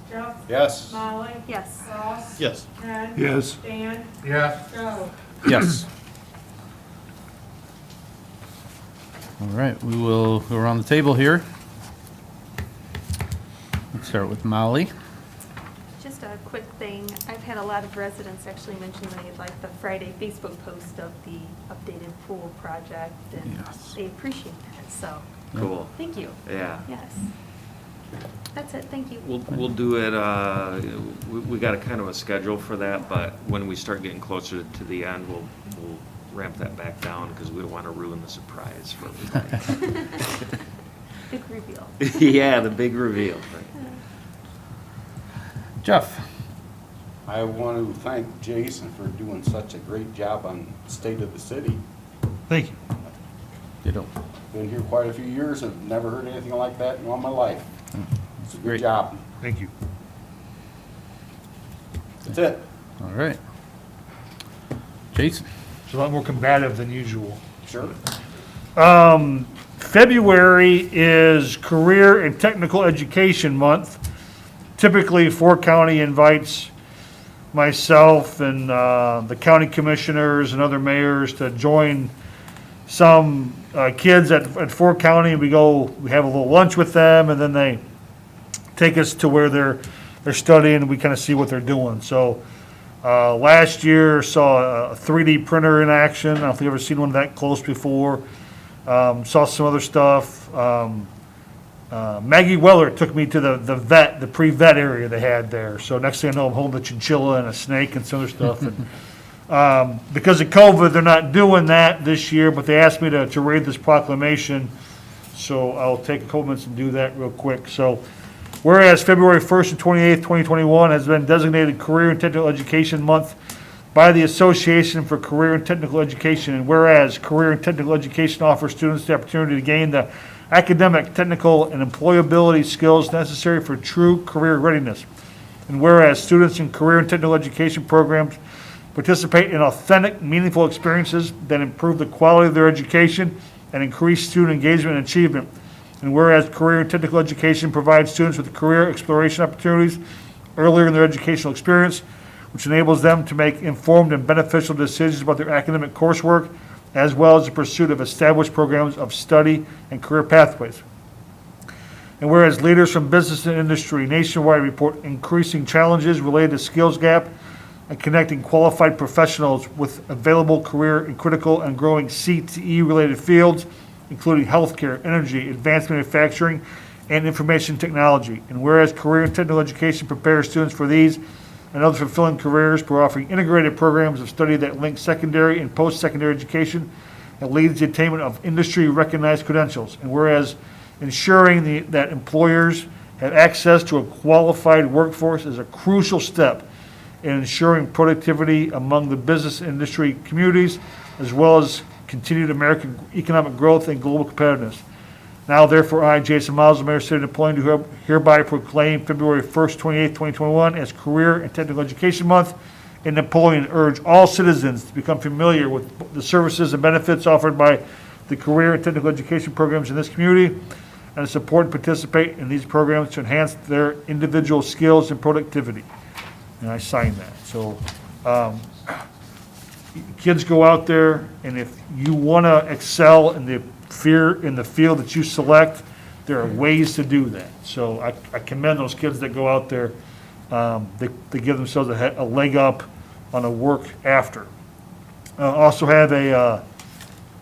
Jeff, Yes. Molly, Yes. Ross, Yes. Ted, Yes. Dan, Yes. Joe. Yes. All right, we will go around the table here. Let's start with Molly. Just a quick thing. I've had a lot of residents actually mention they like the Friday Facebook post of the updated pool project, and Yes. they appreciate that, so, Cool. thank you. Yeah. Yes. That's it, thank you. We'll do it, we got a kind of a schedule for that, but when we start getting closer to the end, we'll ramp that back down because we don't want to ruin the surprise for everybody. Big reveal. Yeah, the big reveal. Jeff. I want to thank Jason for doing such a great job on State of the City. Thank you. Ditto. Been here quite a few years and never heard anything like that in all my life. It's a Great. good job. Thank you. That's it. All right. Jason. It's a lot more combative than usual. Sure. February is Career and Technical Education Month. Typically, Fort County invites myself and the county commissioners and other mayors to join some kids at Fort County. We have a little lunch with them, and then they take us to where they're studying, and we kind of see what they're doing. So last year saw a 3D printer in action. I don't think I've ever seen one that close before. Saw some other stuff. Maggie Weller took me to the pre-vet area they had there. So next thing I know, I'm holding a chinchilla and a snake and some other stuff. And, because of COVID, they're not doing that this year, but they asked me to read this proclamation. So I'll take a couple minutes and do that real quick. So whereas February 1st and 28th, 2021 has been designated Career and Technical Education Month by the Association for Career and Technical Education, and whereas Career and Technical Education offers students the opportunity to gain the academic, technical, and employability skills necessary for true career readiness. And whereas students in career and technical education programs participate in authentic, meaningful experiences that improve the quality of their education and increase student engagement and achievement. And whereas career and technical education provides students with career exploration opportunities earlier in their educational experience, which enables them to make informed and beneficial decisions about their academic coursework, as well as the pursuit of established programs of study and career pathways. And whereas leaders from business and industry nationwide report increasing challenges related to skills gap and connecting qualified professionals with available career in critical and growing CTE-related fields, including healthcare, energy, advanced manufacturing, and information technology. And whereas career and technical education prepares students for these and other fulfilling careers by offering integrated programs of study that link secondary and post-secondary education and leads to the attainment of industry-recognized credentials. And whereas ensuring that employers have access to a qualified workforce is a crucial step in ensuring productivity among the business and industry communities, as well as continued American economic growth and global competitiveness. Now, therefore, I, Jason Miles, the Mayor of the City of Napoleon, do hereby proclaim February 1st, 28th, 2021 as Career and Technical Education Month in Napoleon, and urge all citizens to become familiar with the services and benefits offered by the career and technical education programs in this community, and support and participate in these programs to enhance their individual skills and productivity. And I sign that. So, kids, go out there, and if you want to excel in the field that you select, there are ways to do that. So I commend those kids that go out there. They give themselves a leg up on the work after. Also have a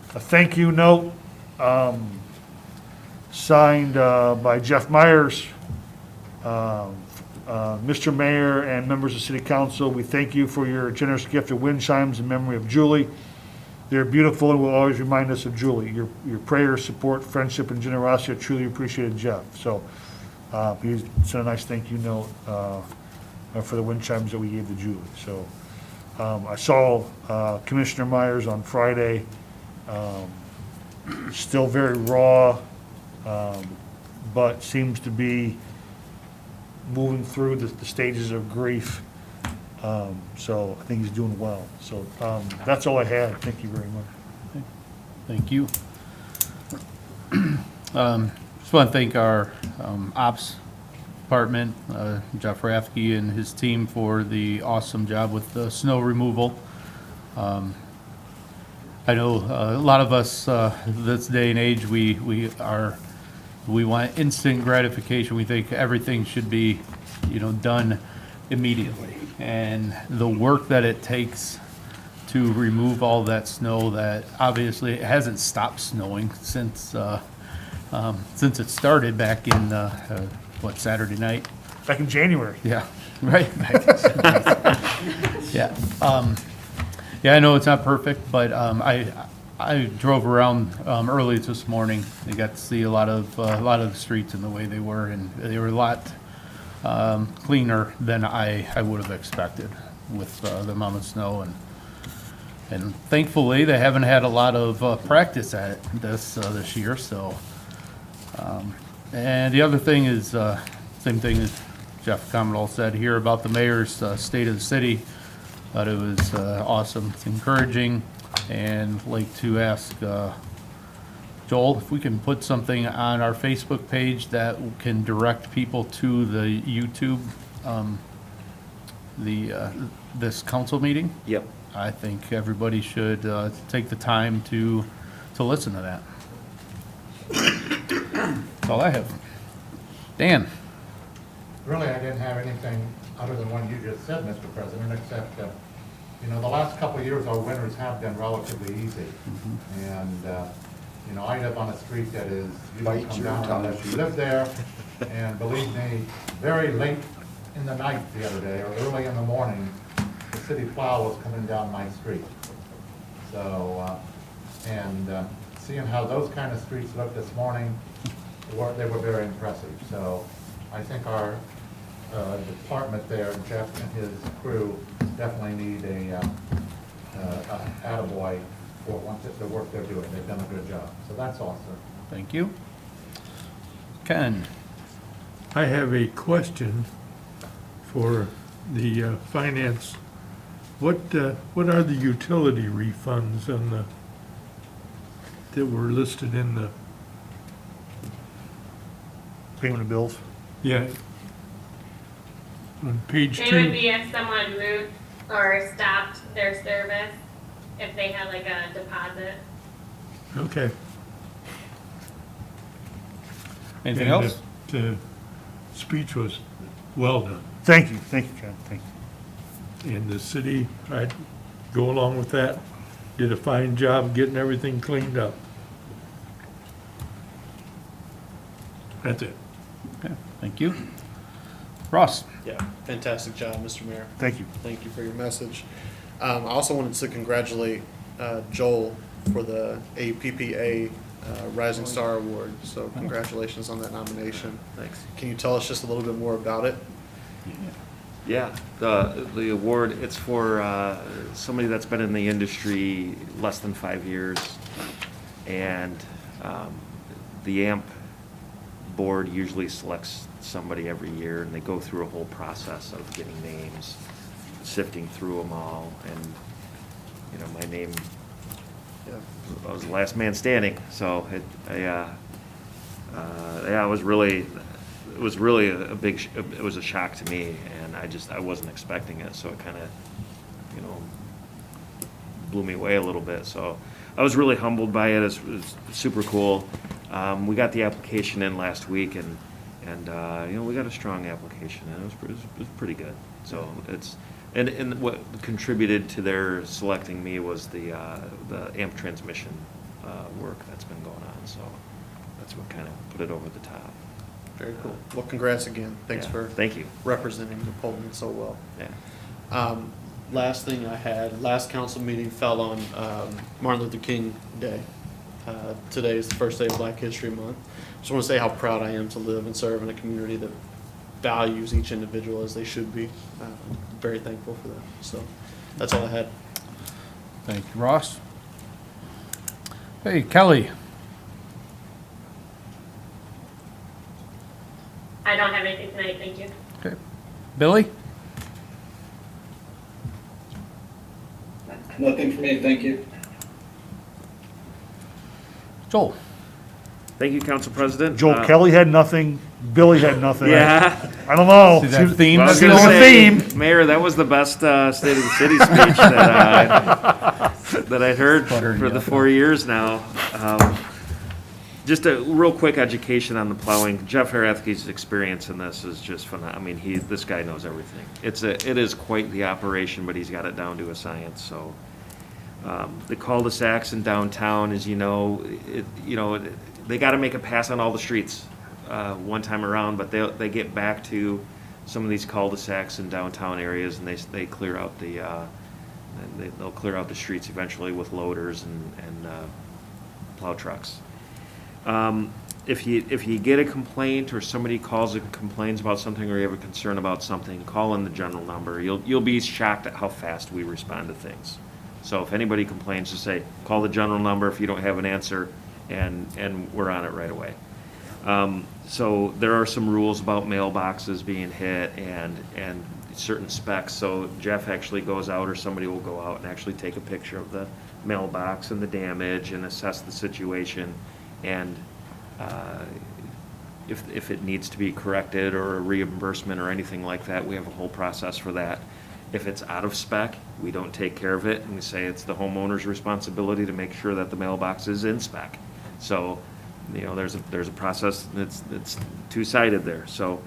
thank you note signed by Jeff Myers. Mr. Mayor and members of City Council, we thank you for your generous gift of wind chimes in memory of Julie. They're beautiful and will always remind us of Julie. Your prayers, support, friendship, and generosity are truly appreciated, Jeff. So he sent a nice thank you note for the wind chimes that we gave to Julie. So I saw Commissioner Myers on Friday, still very raw, but seems to be moving through the stages of grief. So I think he's doing well. So that's all I had. Thank you very much. Thank you. Just want to thank our ops department, Jeff Rathke and his team for the awesome job with the snow removal. I know a lot of us this day and age, we want instant gratification. We think everything should be, done immediately. And the work that it takes to remove all that snow, that obviously it hasn't stopped snowing since it started back in Saturday night. Back in January. Yeah, right. Yeah. Yeah, I know it's not perfect, but I drove around early this morning. I got to see a lot of the streets and the way they were, and they were a lot cleaner than I would have expected with the amount of snow, and thankfully they haven't had a lot of practice at this year. So, and the other thing is same thing as Jeff Commodore said here about the mayor's state of the city. Thought it was awesome. It's encouraging, and like to ask Joel if we can put something on our Facebook page that can direct people to the YouTube, this council meeting. Yep. I think everybody should take the time to listen to that. That's all I have. Dan. Really, I didn't have anything other than what you just said, Mr. President, except, the last couple of years, our winters have been relatively easy. And, I live on a street that is, you don't come down unless you live there. And believe me, very late in the night the other day, or early in the morning, the city plow was coming down my street. So, seeing how those kind of streets looked this morning, they were very impressive. So I think our department there, Jeff and his crew, definitely need a attaboy for the work they're doing. They've done a good job. So that's all, sir. Thank you. Ken. I have a question for the finance. What are the utility refunds on the, that were listed in the, Payment of bills. yeah, on page They would 2? be if someone moved or stopped their service, if they had like a deposit. Okay. Anything And else? The speech was well done. Thank you, John, thank you. And the city, I'd go along with that, did a fine job getting everything cleaned up. That's it. Okay, thank you. Ross? Yeah, fantastic job, Mr. Mayor. Thank you. Thank you for your message. I also wanted to congratulate Joel for the APPA Rising Star Award. So congratulations on that nomination. Thanks. Can you tell us just a little bit more about it? Yeah, the award, it's for somebody that's been in the industry less than 5 years. And the AMP board usually selects somebody every year, and they go through a whole process of getting names, sifting through them all, and, you know, my name, I was the last man standing, so yeah, it was really a big, it was a shock to me, and I wasn't expecting it, so it kind of, you know, blew me away a little bit, so I was really humbled by it. It was super cool. We got the application in last week, and you know, we got a strong application, and it was pretty good. So it's, and what contributed to their selecting me was the AMP transmission work that's been going on, so that's what kind of put it over the top. Very cool. Well, congrats again. Thanks Yeah, for thank you. representing Napoleon so well. Yeah. Last thing I had, last council meeting fell on Martin Luther King Day. Today is the first day of Black History Month. Just want to say how proud I am to live and serve in a community that values each individual as they should be. I'm very thankful for that. So that's all I had. Thank you, Ross. Hey, Kelly? I don't have anything tonight, thank you. Okay. Billy? Nothing for me, thank you. Joel? Thank you, Council President. Joel Kelly had nothing, Billy had nothing. Yeah. I don't know. See that theme? Well, I was Seems gonna like a say, theme. Mayor, that was the best State of the City speech that I heard Buttering for you the up. 4 years now. Just a real quick education on the plowing. Jeff Harathke's experience in this is just phenomenal. I mean, this guy knows everything. It is quite the operation, but he's got it down to a science. So the cul-de-sacs in downtown, as you know, they got to make a pass on all the streets one time around, but they get back to some of these cul-de-sacs in downtown areas, and they clear out they'll clear out the streets eventually with loaders and plow trucks. If you get a complaint or somebody calls and complains about something, or you have a concern about something, call in the general number. You'll be shocked at how fast we respond to things. So if anybody complains, just say, call the general number if you don't have an answer, and we're on it right away. So there are some rules about mailboxes being hit and certain specs. So Jeff actually goes out, or somebody will go out and actually take a picture of the mailbox and the damage and assess the situation. And if it needs to be corrected or a reimbursement or anything like that, we have a whole process for that. If it's out of spec, we don't take care of it, and we say it's the homeowner's responsibility to make sure that the mailbox is in spec. So, you know, there's a process that's two-sided there. So,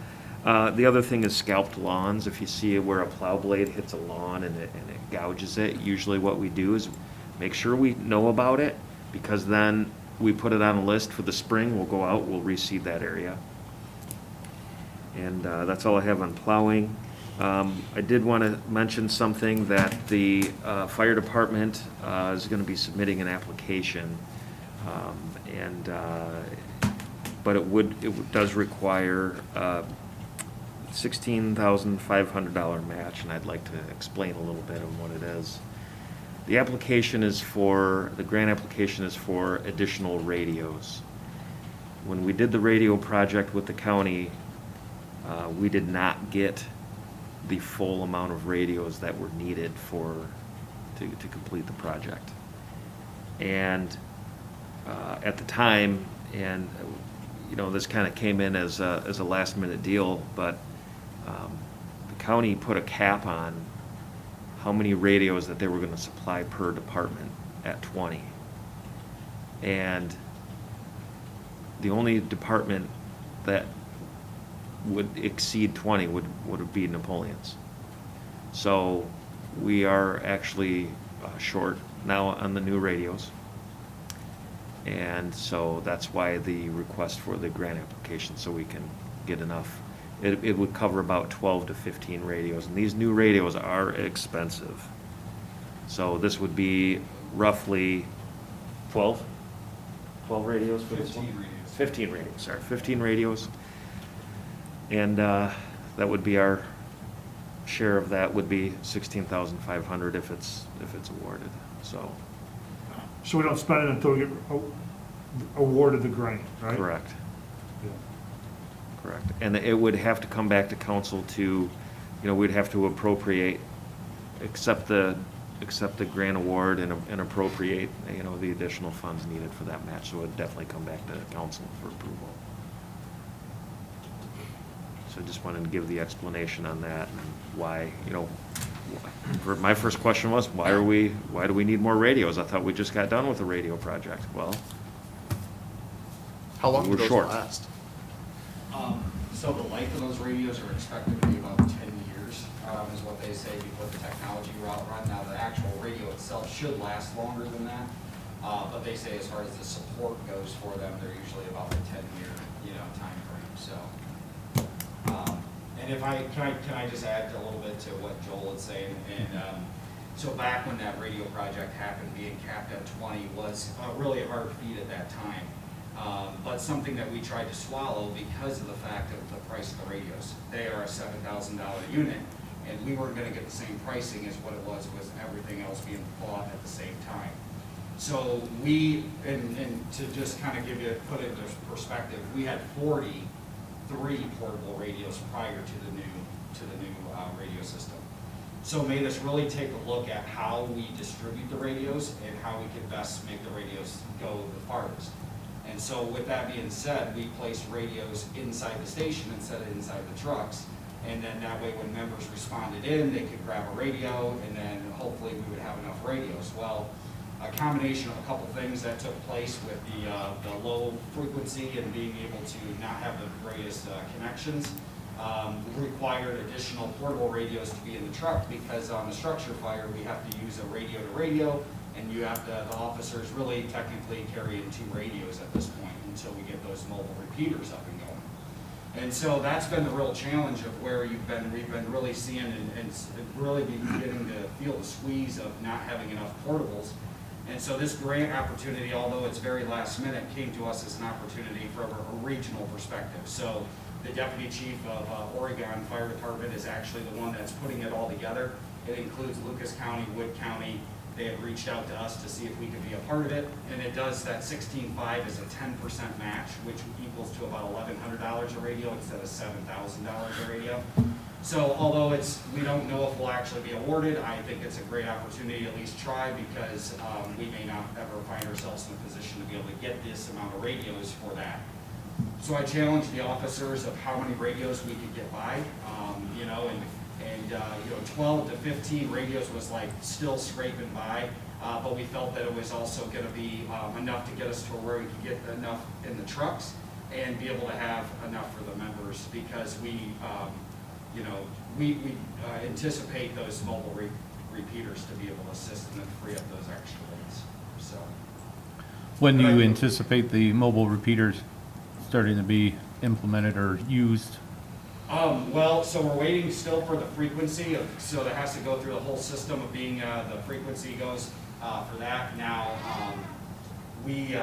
the other thing is scalped lawns. If you see where a plow blade hits a lawn and it gouges it, usually what we do is make sure we know about it, because then we put it on a list for the spring. We'll go out, we'll reseed that area. And that's all I have on plowing. I did want to mention something, that the fire department is going to be submitting an application, but it does require $16,500 match, and I'd like to explain a little bit of what it is. The grant application is for additional radios. When we did the radio project with the county, we did not get the full amount of radios that were needed to complete the project. And at the time, and this kind of came in as a last minute deal, but the county put a cap on how many radios that they were going to supply per department at 20. And the only department that would exceed 20 would be Napoleon's. So we are actually short now on the new radios. And so that's why the request for the grant application, so we can get enough. It would cover about 12 to 15 radios, and these new radios are expensive. So this would be roughly 12 radios for this one? 15 radios. 15 radios, sorry, 15 radios. And that would be our share of that would be 16,500 if it's awarded, so. So we don't spend it until we get awarded the grant, right? Correct. Yeah. Correct. And it would have to come back to council to, we'd have to appropriate, accept the grant award and appropriate, the additional funds needed for that match. So it would definitely come back to council for approval. So I just wanted to give the explanation on that and why, my first question was, why do we need more radios? I thought we just got done with the radio project. Well, How long do We're those short. last? So the life of those radios are expected to be about 10 years, is what they say before the technology route run. Now, the actual radio itself should last longer than that, but they say as far as the support goes for them, they're usually about a 10-year, time frame. So, and if can I just add a little bit to what Joel was saying? And so back when that radio project happened, being capped at 20 was really a hard feat at that time. But something that we tried to swallow because of the fact of the price of the radios. They are a $7,000 unit, and we weren't going to get the same pricing as what it was everything else being bought at the same time. So we, and to just kind of put it into perspective, we had 43 portable radios prior to the new radio system. So made us really take a look at how we distribute the radios and how we could best make the radios go the farthest. And so with that being said, we placed radios inside the station instead of inside the trucks. And then that way when members responded in, they could grab a radio, and then hopefully we would have enough radios. Well, a combination of a couple things that took place with the low frequency and being able to not have the greatest connections required additional portable radios to be in the truck, because on a structure fire we have to use a radio to radio, and you have to, the officers really technically carrying 2 radios at this point until we get those mobile repeaters up and going. And so that's been the real challenge of where we've been really seeing and really beginning to feel the squeeze of not having enough portables. And so this grant opportunity, although it's very last minute, came to us as an opportunity from a regional perspective. So the deputy chief of Oregon Fire Department is actually the one that's putting it all together. It includes Lucas County, Wood County. They have reached out to us to see if we could be a part of it, and it does that 16.5 is a 10% match, which equals to about $1,100 a radio instead of $7,000 a radio. So although we don't know if we'll actually be awarded, I think it's a great opportunity to at least try, because we may not ever find ourselves in a position to be able to get this amount of radios for that. So I challenged the officers of how many radios we could get by, and 12 to 15 radios was like still scraping by, but we felt that it was also going to be enough to get us to where we could get enough in the trucks and be able to have enough for the members, because we anticipate those mobile repeaters to be able to assist and free up those extra lanes. So, When do you anticipate the mobile repeaters starting to be implemented or used? Well, so we're waiting still for the frequency so that has to go through the whole system of being the frequency goes for that. Now, we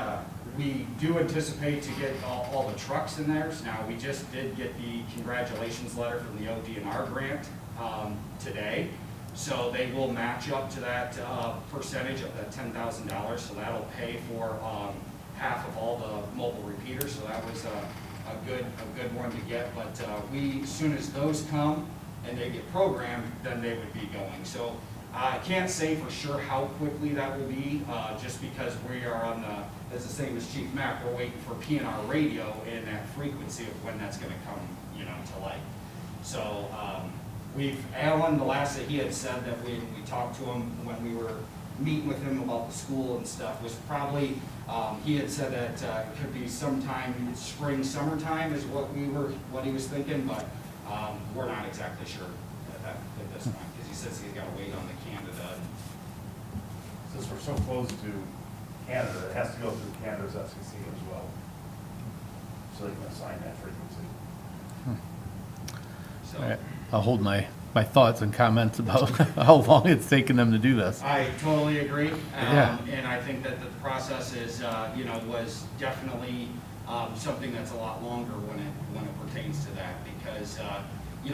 do anticipate to get all the trucks in there. Now, we just did get the congratulations letter from the ODNR grant today. So they will match up to that percentage of that $10,000. So that'll pay for half of all the mobile repeaters. So that was a good one to get. But as soon as those come, and they get programmed, then they would be going. So I can't say for sure how quickly that will be, just because we are on the, it's the same as Chief Mack, we're waiting for PNR radio and that frequency of when that's gonna come, to light. So, Alan, the last that he had said that we talked to him when we were meeting with him about the school and stuff was probably, he had said that it could be sometime spring, summertime is what he was thinking, but we're not exactly sure at this point, because he says he's got to wait on the Canada. Since we're so close to Canada, it has to go through Canada's FCC as well. So they can assign that frequency. So. All right. I'll hold my thoughts and comments about how long it's taken them to do this. I totally agree. Yeah. And I think that the process is, was definitely something that's a lot longer when it pertains to that, because,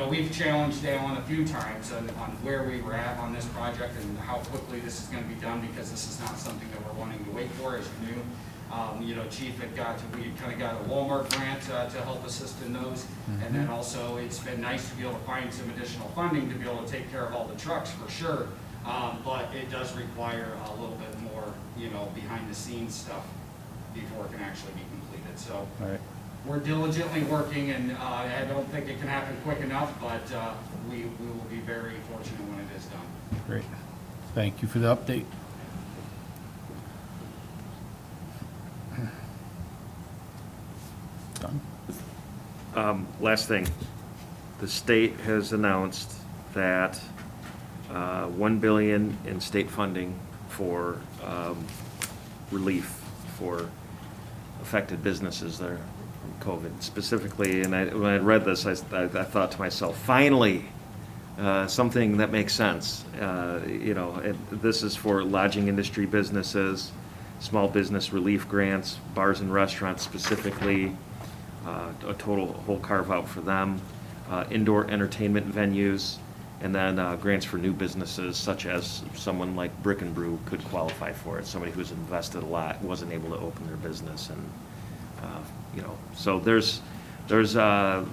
we've challenged Alan a few times on where we were at on this project and how quickly this is gonna be done, because this is not something that we're wanting to wait for, as you knew. Chief had we kind of got a Walmart grant to help assist in those. And then also, it's been nice to be able to find some additional funding to be able to take care of all the trucks, for sure. But it does require a little bit more, behind the scenes stuff before it can actually be completed. So All right. we're diligently working, and I don't think it can happen quick enough, but we will be very fortunate when it is done. Great. Thank you for the update. Done. Last thing, the state has announced that $1 billion in state funding for relief for affected businesses there from COVID specifically. And when I read this, I thought to myself, finally, something that makes sense. This is for lodging industry businesses, small business relief grants, bars and restaurants specifically, a whole carve out for them, indoor entertainment venues, and then grants for new businesses, such as someone like Brick and Brew could qualify for it. Somebody who's invested a lot, wasn't able to open their business, and so there's I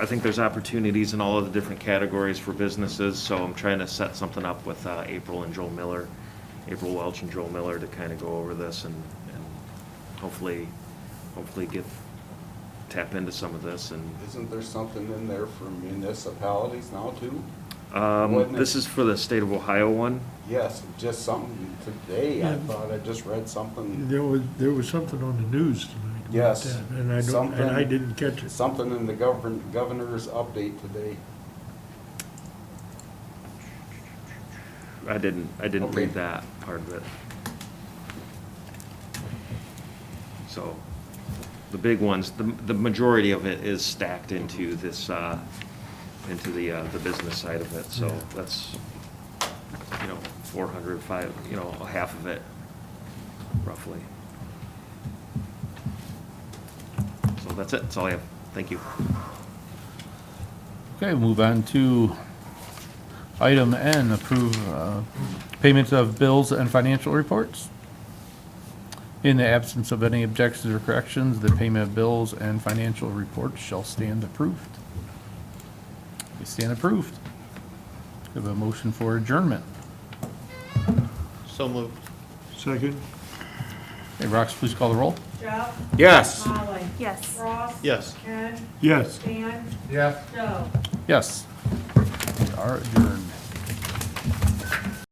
think there's opportunities in all of the different categories for businesses. So I'm trying to set something up with April Welch and Joel Miller to kind of go over this and hopefully tap into some of this. And isn't there something in there for municipalities now too? This is for the state of Ohio one. Yes, just something today. I thought I just read something. There was something on the news tonight. Yes, about that, and I didn't catch it. Something in the governor's update today. I didn't Okay. read that part of it. So the big ones, the majority of it is stacked into this into the business side of it. So that's 400, half of it roughly. So that's it. That's all I have. Thank you. Okay, move on to item N, approve payments of bills and financial reports. In the absence of any objections or corrections, the payment of bills and financial reports shall stand approved. They stand approved. We have a motion for adjournment. So moved. Second? Hey, Rox, please call the roll. Jeff, Yes. Molly, Yes. Ross. Yes. Ken, Yes. Dan, Yes. Joe. Yes. We are adjourned.